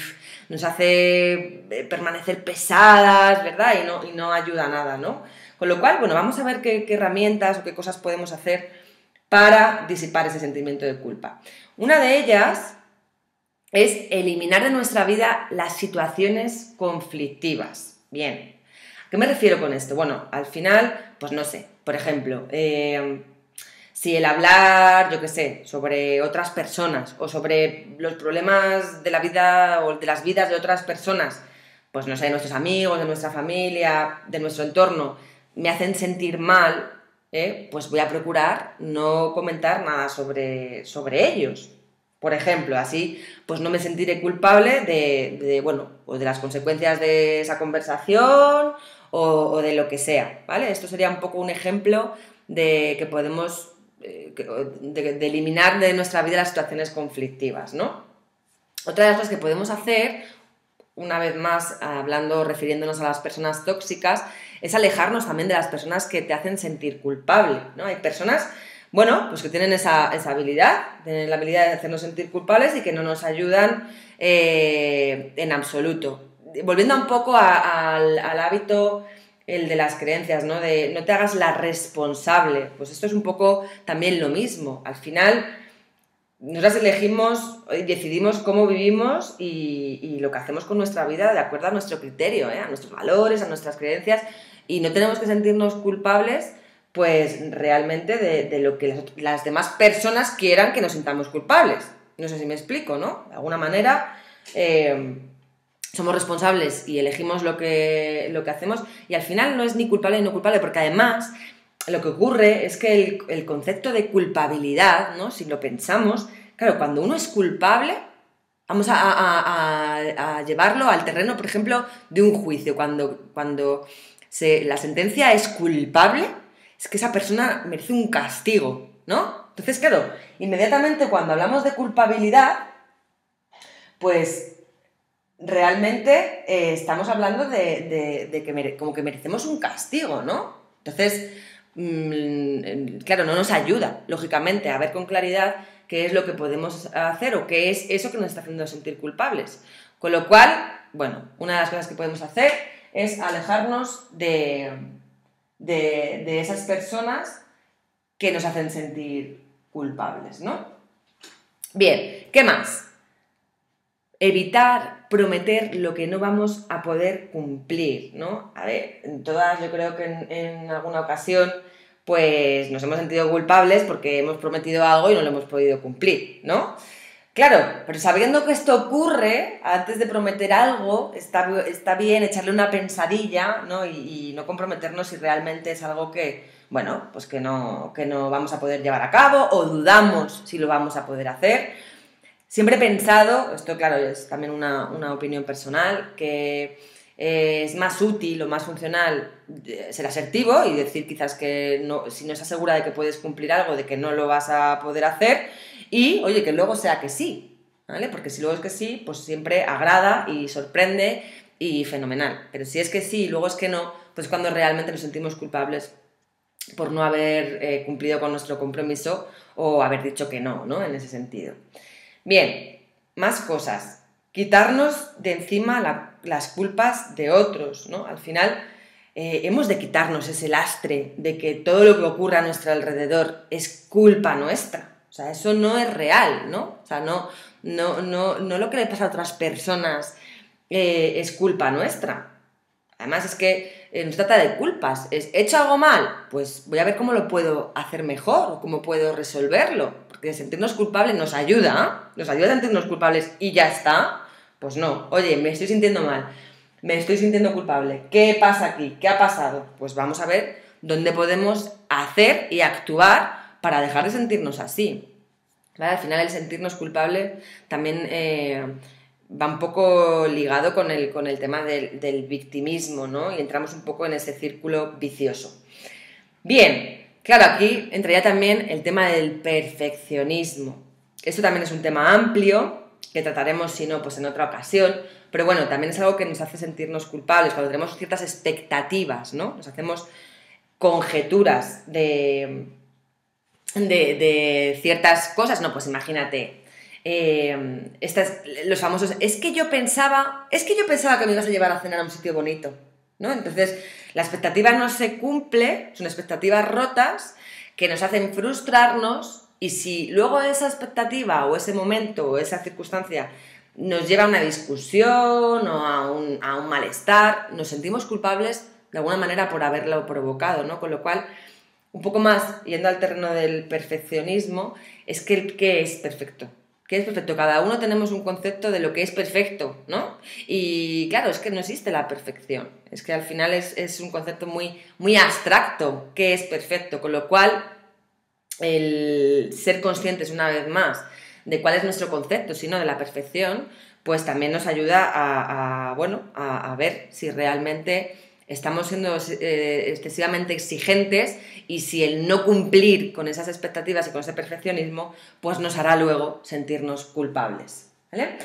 nos hace permanecer pesadas, ¿verdad? Y no ayuda a nada, ¿no? Con lo cual, bueno, vamos a ver qué herramientas o qué cosas podemos hacer para disipar ese sentimiento de culpa. Una de ellas es eliminar de nuestra vida las situaciones conflictivas. Bien, ¿a qué me refiero con esto? Bueno, al final, pues no sé, por ejemplo, si el hablar, yo qué sé, sobre otras personas o sobre los problemas de la vida o de las vidas de otras personas, pues no sé, de nuestros amigos, de nuestra familia, de nuestro entorno, me hacen sentir mal, pues voy a procurar no comentar nada sobre ellos. Por ejemplo, así pues no me sentiré culpable bueno, o de las consecuencias de esa conversación o de lo que sea, ¿vale? Esto sería un poco un ejemplo de que podemos, de eliminar de nuestra vida las situaciones conflictivas, ¿no? Otra de las cosas que podemos hacer, una vez más refiriéndonos a las personas tóxicas, es alejarnos también de las personas que te hacen sentir culpable, ¿no? Hay personas, bueno, pues que tienen esa habilidad, tienen la habilidad de hacernos sentir culpables y que no nos ayudan en absoluto. Volviendo un poco al hábito, el de las creencias, ¿no? De no te hagas la responsable, pues esto es un poco también lo mismo. Al final, nosotras elegimos y decidimos cómo vivimos y lo que hacemos con nuestra vida de acuerdo a nuestro criterio, a nuestros valores, a nuestras creencias, y no tenemos que sentirnos culpables pues realmente de lo que las demás personas quieran que nos sintamos culpables. No sé si me explico, ¿no? De alguna manera somos responsables y elegimos lo que hacemos, y al final no es ni culpable ni no culpable, porque además lo que ocurre es que el concepto de culpabilidad, ¿no? Si lo pensamos, claro, cuando uno es culpable, vamos a llevarlo al terreno, por ejemplo, de un juicio. Cuando la sentencia es culpable, es que esa persona merece un castigo, ¿no? Entonces, claro, inmediatamente cuando hablamos de culpabilidad, pues realmente estamos hablando de que como que merecemos un castigo, ¿no? Entonces, claro, no nos ayuda, lógicamente, a ver con claridad qué es lo que podemos hacer o qué es eso que nos está haciendo sentir culpables. Con lo cual, bueno, una de las cosas que podemos hacer es alejarnos de esas personas que nos hacen sentir culpables, ¿no? Bien, ¿qué más? evitar prometer lo que no vamos a poder cumplir, ¿no? A ver, en todas, yo creo que en alguna ocasión pues nos hemos sentido culpables porque hemos prometido algo y no lo hemos podido cumplir, ¿no? Claro, pero sabiendo que esto ocurre, antes de prometer algo, está bien echarle una pensadilla, ¿no? Y no comprometernos si realmente es algo que, bueno, pues que no vamos a poder llevar a cabo o dudamos si lo vamos a poder hacer. Siempre he pensado, esto claro es también una opinión personal, que es más útil o más funcional ser asertivo y decir quizás que no, si no estás segura de que puedes cumplir algo, de que no lo vas a poder hacer y, oye, que luego sea que sí, ¿vale? Porque si luego es que sí, pues siempre agrada y sorprende y fenomenal. Pero si es que sí y luego es que no, pues cuando realmente nos sentimos culpables por no haber cumplido con nuestro compromiso o haber dicho que no, ¿no? En ese sentido. Bien, más cosas. Quitarnos de encima las culpas de otros, ¿no? Al final hemos de quitarnos ese lastre de que todo lo que ocurre a nuestro alrededor es culpa nuestra. O sea, eso no es real, ¿no? O sea, no lo que le pasa a otras personas es culpa nuestra. Además es que no se trata de culpas, ¿he hecho algo mal? Pues voy a ver cómo lo puedo hacer mejor o cómo puedo resolverlo, porque sentirnos culpables nos ayuda a sentirnos culpables y ya está. Pues no, oye, me estoy sintiendo mal, me estoy sintiendo culpable, ¿qué pasa aquí? ¿Qué ha pasado? Pues vamos a ver dónde podemos hacer y actuar para dejar de sentirnos así. ¿Vale? Al final el sentirnos culpable también va un poco ligado con el tema del victimismo, ¿no? Y entramos un poco en ese círculo vicioso. Bien, claro, aquí entraría también el tema del perfeccionismo. Esto también es un tema amplio, que trataremos, si no, pues en otra ocasión, pero bueno, también es algo que nos hace sentirnos culpables, cuando tenemos ciertas expectativas, ¿no? Nos hacemos conjeturas de ciertas cosas, no, pues imagínate, los famosos, es que yo pensaba que me ibas a llevar a cenar a un sitio bonito, ¿no? Entonces, la expectativa no se cumple, son expectativas rotas que nos hacen frustrarnos y si luego esa expectativa o ese momento o esa circunstancia nos lleva a una discusión o a un malestar, nos sentimos culpables de alguna manera por haberlo provocado, ¿no? Con lo cual, un poco más, yendo al terreno del perfeccionismo, es que ¿qué es perfecto? ¿Qué es perfecto? Cada uno tenemos un concepto de lo que es perfecto, ¿no? Y claro, es que no existe la perfección. Es que al final es un concepto muy, muy abstracto, ¿qué es perfecto? Con lo cual, el ser conscientes una vez más de cuál es nuestro concepto, sino de la perfección, pues también nos ayuda a ver si realmente estamos siendo excesivamente exigentes y si el no cumplir con esas expectativas y con ese perfeccionismo pues nos hará luego sentirnos culpables, ¿vale?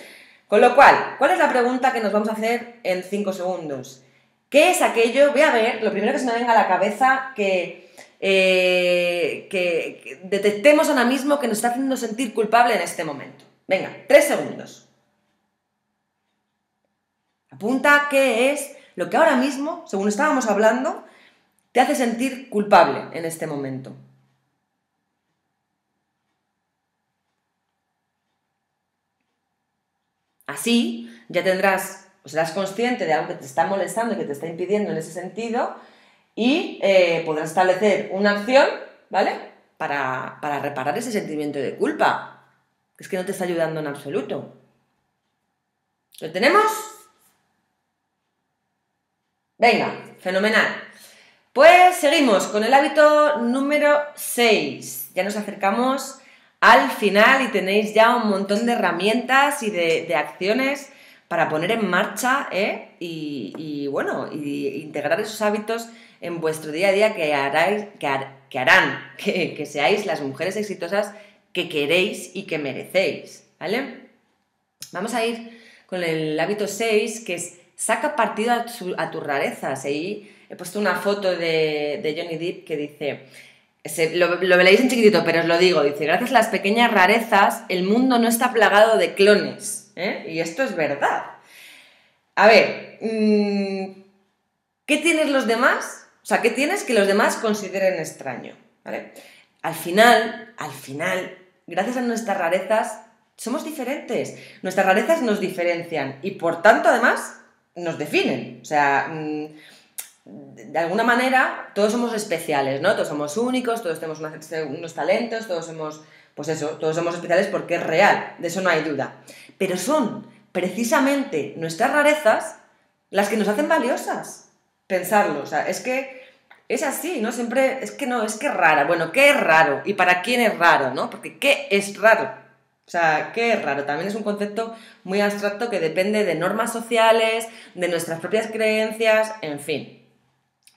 Con lo cual, ¿cuál es la pregunta que nos vamos a hacer en 5 segundos? ¿Qué es aquello? Voy a ver, lo primero que se me venga a la cabeza que detectemos ahora mismo que nos está haciendo sentir culpable en este momento. Venga, 3 segundos. Apunta qué es lo que ahora mismo, según estábamos hablando, te hace sentir culpable en este momento. Así ya tendrás, o serás consciente de algo que te está molestando y que te está impidiendo en ese sentido y podrás establecer una acción, ¿vale? Para reparar ese sentimiento de culpa. Es que no te está ayudando en absoluto. ¿Lo tenemos? Venga, fenomenal. Pues seguimos con el hábito número 6. Ya nos acercamos al final y tenéis ya un montón de herramientas y de acciones para poner en marcha y integrar esos hábitos en vuestro día a día que harán que seáis las mujeres exitosas que queréis y que merecéis, ¿vale? Vamos a ir con el hábito 6, que es saca partido a tus rarezas. Ahí he puesto una foto de Johnny Depp que dice, lo leéis en chiquitito, pero os lo digo, dice, gracias a las pequeñas rarezas, el mundo no está plagado de clones. Y esto es verdad. A ver, ¿qué tienes los demás? O sea, ¿qué tienes que los demás consideren extraño? ¿Vale? Al final, gracias a nuestras rarezas, somos diferentes. Nuestras rarezas nos diferencian y por tanto, además, nos definen. O sea, de alguna manera, todos somos especiales, ¿no? Todos somos únicos, todos tenemos unos talentos, todos somos, pues eso, todos somos especiales porque es real, de eso no hay duda. Pero son precisamente nuestras rarezas las que nos hacen valiosas. Pensarlo, o sea, es que es así, ¿no? Siempre, es que es rara. Bueno, ¿qué es raro? ¿Y para quién es raro, no? Porque ¿qué es raro? O sea, ¿qué es raro? También es un concepto muy abstracto que depende de normas sociales, de nuestras propias creencias, en fin,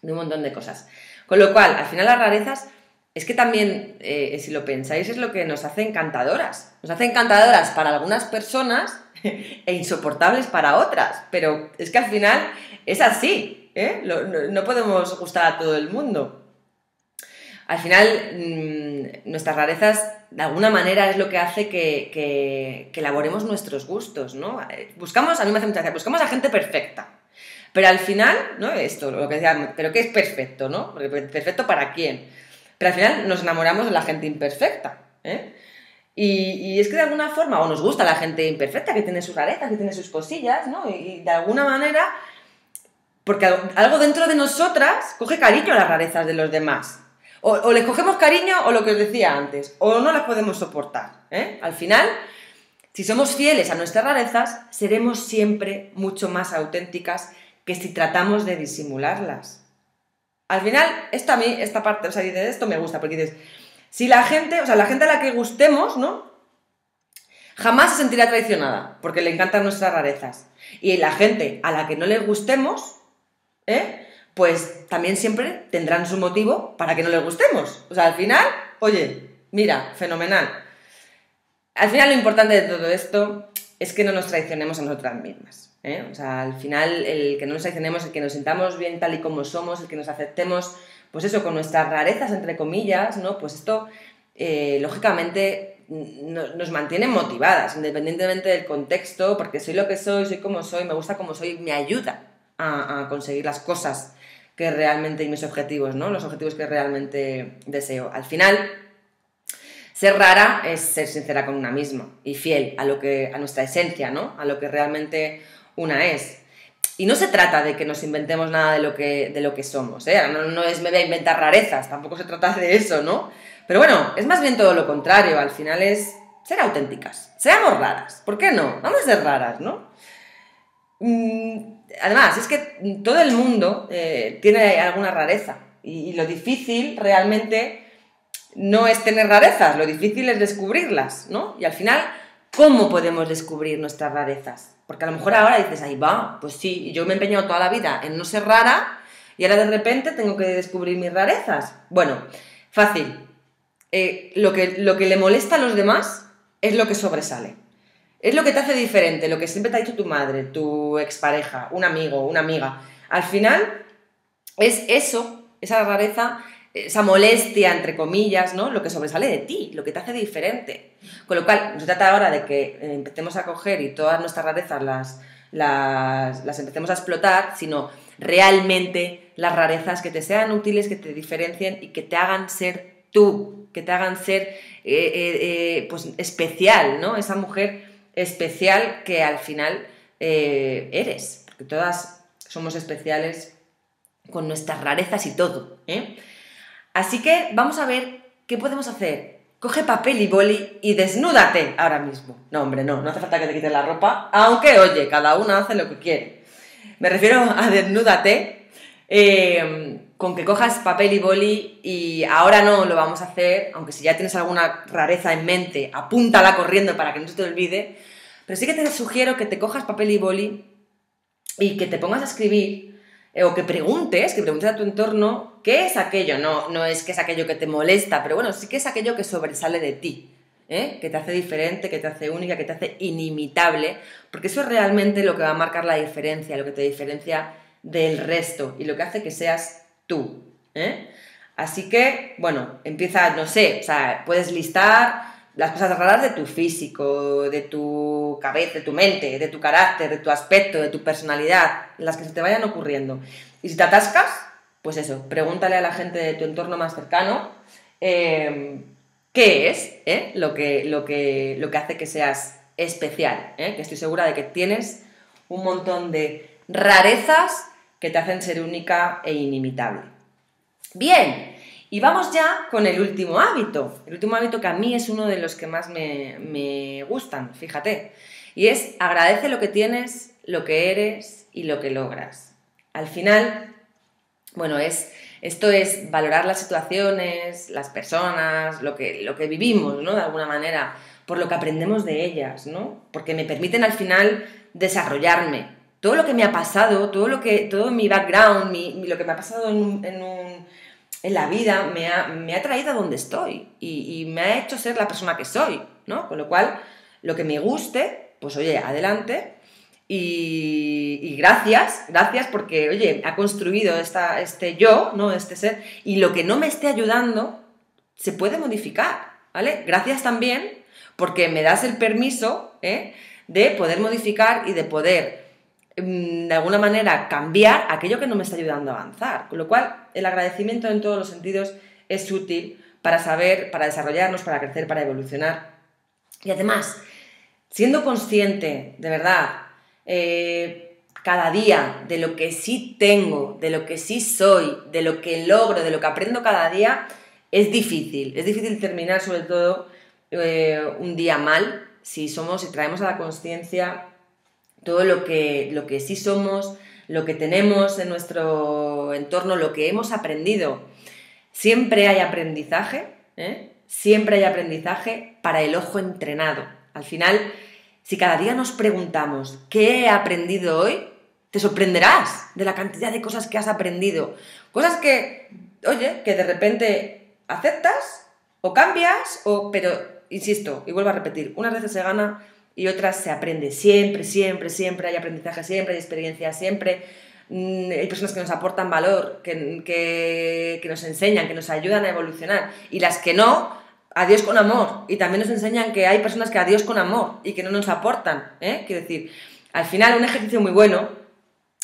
de un montón de cosas. Con lo cual, al final las rarezas, es que también, si lo pensáis, es lo que nos hace encantadoras. Nos hace encantadoras para algunas personas e insoportables para otras. Pero es que al final es así, ¿eh? No podemos gustar a todo el mundo. Al final, nuestras rarezas, de alguna manera, es lo que hace que elaboremos nuestros gustos, ¿no? A mí me hace mucha gracia, buscamos a gente perfecta. Pero al final, ¿no? Esto, lo que decía, ¿pero qué es perfecto, no? Porque ¿perfecto para quién? Pero al final nos enamoramos de la gente imperfecta, ¿eh? Y es que de alguna forma, o nos gusta la gente imperfecta, que tiene sus rarezas, que tiene sus cosillas, ¿no? Y de alguna manera, porque algo dentro de nosotras coge cariño a las rarezas de los demás. O les cogemos cariño, o lo que os decía antes, o no las podemos soportar, ¿eh? Al final, si somos fieles a nuestras rarezas, seremos siempre mucho más auténticas que si tratamos de disimularlas. Al final, esta parte, o sea, dices, esto me gusta, porque dices, si la gente a la que gustemos, ¿no? Jamás se sentirá traicionada, porque le encantan nuestras rarezas. Y la gente a la que no le gustemos, pues también siempre tendrán su motivo para que no les gustemos. O sea, al final, oye, mira, fenomenal. Al final lo importante de todo esto es que no nos traicionemos a nosotras mismas. O sea, al final el que no nos traicionemos, el que nos sintamos bien tal y como somos, el que nos aceptemos, pues eso, con nuestras rarezas, entre comillas, ¿no? Pues esto, lógicamente, nos mantiene motivadas, independientemente del contexto, porque soy lo que soy como soy, me gusta como soy, me ayuda a conseguir las cosas que realmente, y mis objetivos, ¿no? Los objetivos que realmente deseo. Al final, ser rara es ser sincera con una misma y fiel a nuestra esencia, ¿no? A lo que realmente una es. Y no se trata de que nos inventemos nada de lo que somos, ¿eh? No es me voy a inventar rarezas, tampoco se trata de eso, ¿no? Pero bueno, es más bien todo lo contrario, al final es ser auténticas, seamos raras, ¿por qué no? Vamos a ser raras, ¿no? Además, es que todo el mundo tiene alguna rareza y lo difícil realmente no es tener rarezas, lo difícil es descubrirlas, ¿no? Y al final, ¿cómo podemos descubrir nuestras rarezas? Porque a lo mejor ahora dices, ahí va, pues sí, yo me he empeñado toda la vida en no ser rara y ahora de repente tengo que descubrir mis rarezas. Bueno, fácil. Lo que le molesta a los demás es lo que sobresale. Es lo que te hace diferente, lo que siempre te ha dicho tu madre, tu expareja, un amigo, una amiga. Al final es eso, esa rareza, esa molestia, entre comillas, ¿no? Lo que sobresale de ti, lo que te hace diferente. Con lo cual, no se trata ahora de que empecemos a coger y todas nuestras rarezas las empecemos a explotar, sino realmente las rarezas que te sean útiles, que te diferencien y que te hagan ser tú, que te hagan ser pues especial, ¿no? Esa mujer especial que al final eres, porque todas somos especiales con nuestras rarezas y todo, ¿eh? Así que vamos a ver qué podemos hacer. Coge papel y boli y desnúdate ahora mismo. No, hombre, no hace falta que te quites la ropa, aunque, oye, cada una hace lo que quiere. Me refiero a desnúdate, con que cojas papel y boli, y ahora no lo vamos a hacer, aunque si ya tienes alguna rareza en mente, apúntala corriendo para que no se te olvide, pero sí que te sugiero que te cojas papel y boli y que te pongas a escribir, o que preguntes a tu entorno qué es aquello. No es que es aquello que te molesta, pero bueno, sí que es aquello que sobresale de ti, que te hace diferente, que te hace única, que te hace inimitable, porque eso es realmente lo que va a marcar la diferencia, lo que te diferencia del resto y lo que hace que seas tú, Así que, bueno, empieza, no sé, o sea, puedes listar las cosas raras de tu físico, de tu cabeza, de tu mente, de tu carácter, de tu aspecto, de tu personalidad, las que se te vayan ocurriendo. Y si te atascas, pues eso, pregúntale a la gente de tu entorno más cercano ¿Qué es lo que hace que seas especial? Que estoy segura de que tienes un montón de rarezas que te hacen ser única e inimitable. Bien, y vamos ya con el último hábito. El último hábito que a mí es uno de los que más me gustan, fíjate. Y es agradece lo que tienes, lo que eres y lo que logras. Al final, bueno, esto es valorar las situaciones, las personas, lo que vivimos, ¿no? De alguna manera, por lo que aprendemos de ellas, ¿no? Porque me permiten al final desarrollarme. Todo lo que me ha pasado, todo mi background, lo que me ha pasado en la vida me ha traído a donde estoy y me ha hecho ser la persona que soy, ¿no? Con lo cual, lo que me guste, pues oye, adelante. Y gracias porque, oye, ha construido este yo, ¿no? Este ser, y lo que no me esté ayudando se puede modificar, ¿vale? Gracias también porque me das el permiso, de poder modificar y de poder, de alguna manera, cambiar aquello que no me está ayudando a avanzar. Con lo cual, el agradecimiento en todos los sentidos es útil para saber, para desarrollarnos, para crecer, para evolucionar. Y además, siendo consciente, de verdad, cada día de lo que sí tengo, de lo que sí soy, de lo que logro, de lo que aprendo cada día, es difícil terminar sobre todo un día mal si traemos a la conciencia todo lo que sí somos, lo que tenemos en nuestro entorno, lo que hemos aprendido. Siempre hay aprendizaje, siempre hay aprendizaje para el ojo entrenado. Al final, si cada día nos preguntamos ¿qué he aprendido hoy? Te sorprenderás de la cantidad de cosas que has aprendido. Cosas que, oye, que de repente aceptas o cambias, pero, insisto, y vuelvo a repetir, unas veces se gana y otras se aprende. Siempre, siempre, siempre hay aprendizaje, siempre hay experiencia, siempre hay personas que nos aportan valor, que nos enseñan, que nos ayudan a evolucionar. Y las que no, adiós con amor. Y también nos enseñan que hay personas que adiós con amor y que no nos aportan. Quiero decir, al final un ejercicio muy bueno,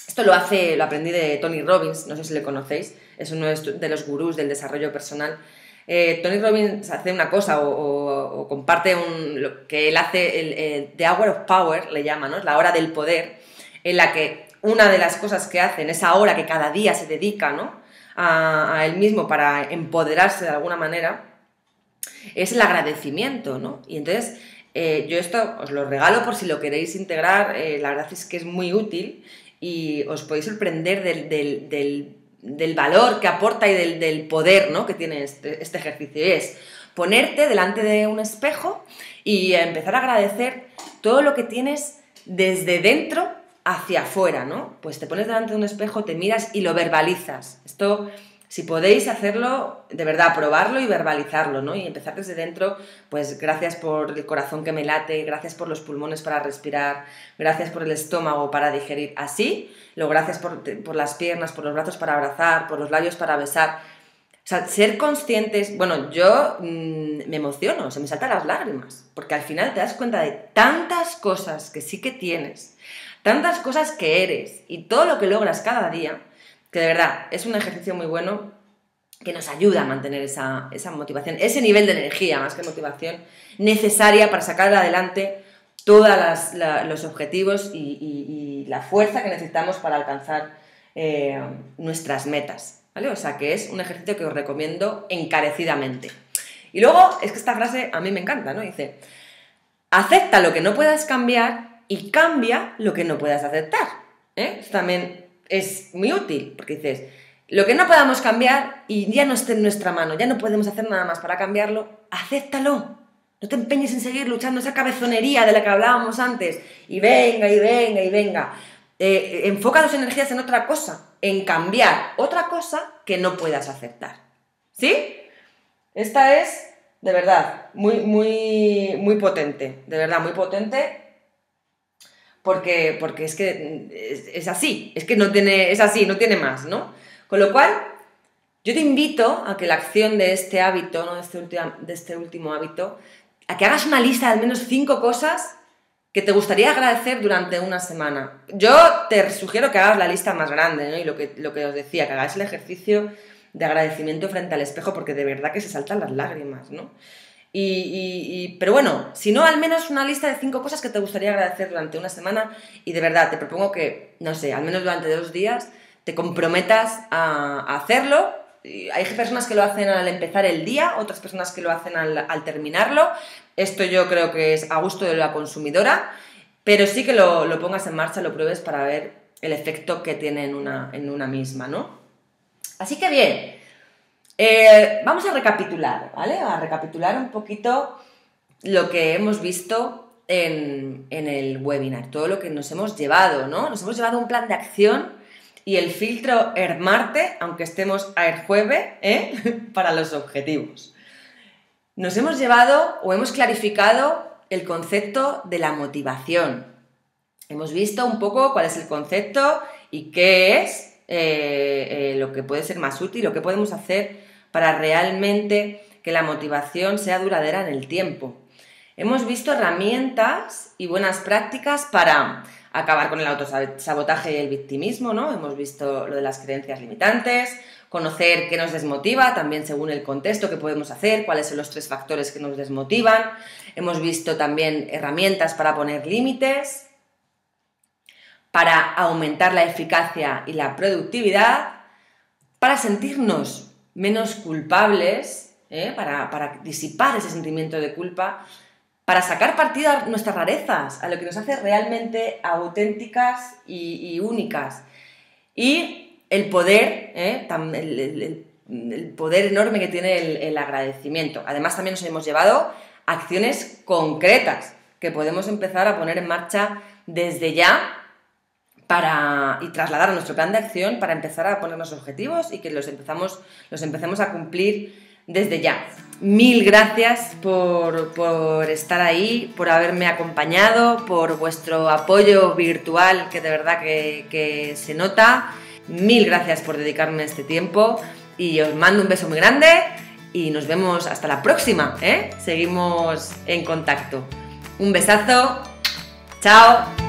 esto lo aprendí de Tony Robbins, no sé si le conocéis, es uno de los gurús del desarrollo personal. Tony Robbins hace una cosa o comparte lo que él hace, The Hour of Power, le llama, ¿no? Es la hora del poder, en la que una de las cosas que hace en esa hora que cada día se dedica, ¿no? a él mismo para empoderarse de alguna manera, es el agradecimiento, ¿no? Y entonces yo esto os lo regalo por si lo queréis integrar, la verdad es que es muy útil y os podéis sorprender del valor que aporta y del poder, ¿no? que tiene este ejercicio. Y es ponerte delante de un espejo y empezar a agradecer todo lo que tienes desde dentro hacia afuera, ¿no? Pues te pones delante de un espejo, te miras y lo verbalizas. Esto, si podéis hacerlo, de verdad, probarlo y verbalizarlo, ¿no? Y empezar desde dentro, pues gracias por el corazón que me late, gracias por los pulmones para respirar, gracias por el estómago para digerir. Así, luego gracias por las piernas, por los brazos para abrazar, por los labios para besar. O sea, ser conscientes, bueno, yo me emociono, se me saltan las lágrimas, porque al final te das cuenta de tantas cosas que sí que tienes, tantas cosas que eres y todo lo que logras cada día, que de verdad es un ejercicio muy bueno que nos ayuda a mantener esa motivación, ese nivel de energía, más que motivación, necesaria para sacar adelante todos los objetivos y la fuerza que necesitamos para alcanzar nuestras metas, ¿vale? O sea, que es un ejercicio que os recomiendo encarecidamente. Y luego, es que esta frase a mí me encanta, ¿no? Dice, acepta lo que no puedas cambiar y cambia lo que no puedas aceptar. Esto también es muy útil, porque dices, lo que no podamos cambiar y ya no esté en nuestra mano, ya no podemos hacer nada más para cambiarlo, acéptalo. No te empeñes en seguir luchando esa cabezonería de la que hablábamos antes. Y venga, y venga, y venga. Enfoca tus energías en otra cosa, en cambiar otra cosa que no puedas aceptar. ¿Sí? Esta es, de verdad, muy, muy, muy potente. De verdad, muy potente. Porque es que es así. Es que es así, no tiene más, ¿no? Con lo cual, yo te invito a que la acción de este hábito, ¿no? de este último hábito, a que hagas una lista de al menos 5 cosas que te gustaría agradecer durante una semana. Yo te sugiero que hagas la lista más grande, ¿no? Y lo que os decía, que hagáis el ejercicio de agradecimiento frente al espejo, porque de verdad que se saltan las lágrimas, ¿no? Pero bueno, si no, al menos una lista de 5 cosas que te gustaría agradecer durante una semana y de verdad te propongo que, no sé, al menos durante 2 días te comprometas a hacerlo. Hay personas que lo hacen al empezar el día, otras personas que lo hacen al terminarlo. Esto yo creo que es a gusto de la consumidora, pero sí que lo pongas en marcha, lo pruebes para ver el efecto que tiene en una misma, ¿no? Así que bien. Vamos a recapitular, ¿vale? A recapitular un poquito lo que hemos visto en el webinar, todo lo que nos hemos llevado, ¿no? Nos hemos llevado un plan de acción y el filtro ERMARTE, aunque estemos a ERJUEVE, para los objetivos. Nos hemos llevado o hemos clarificado el concepto de la motivación. Hemos visto un poco cuál es el concepto y qué es lo que puede ser más útil, lo que podemos hacer para realmente que la motivación sea duradera en el tiempo. Hemos visto herramientas y buenas prácticas para acabar con el autosabotaje y el victimismo, ¿no? Hemos visto lo de las creencias limitantes, conocer qué nos desmotiva, también según el contexto, qué podemos hacer, cuáles son los 3 factores que nos desmotivan. Hemos visto también herramientas para poner límites, para aumentar la eficacia y la productividad, para sentirnos menos culpables, para disipar ese sentimiento de culpa, para sacar partido a nuestras rarezas, a lo que nos hace realmente auténticas y únicas. Y el poder, el poder enorme que tiene el agradecimiento. Además, también nos hemos llevado acciones concretas que podemos empezar a poner en marcha desde ya y trasladar a nuestro plan de acción para empezar a ponernos objetivos y que los empecemos a cumplir desde ya. Mil gracias por estar ahí, por haberme acompañado, por vuestro apoyo virtual que de verdad que se nota. Mil gracias por dedicarme este tiempo y os mando un beso muy grande y nos vemos hasta la próxima, Seguimos en contacto. Un besazo. Chao.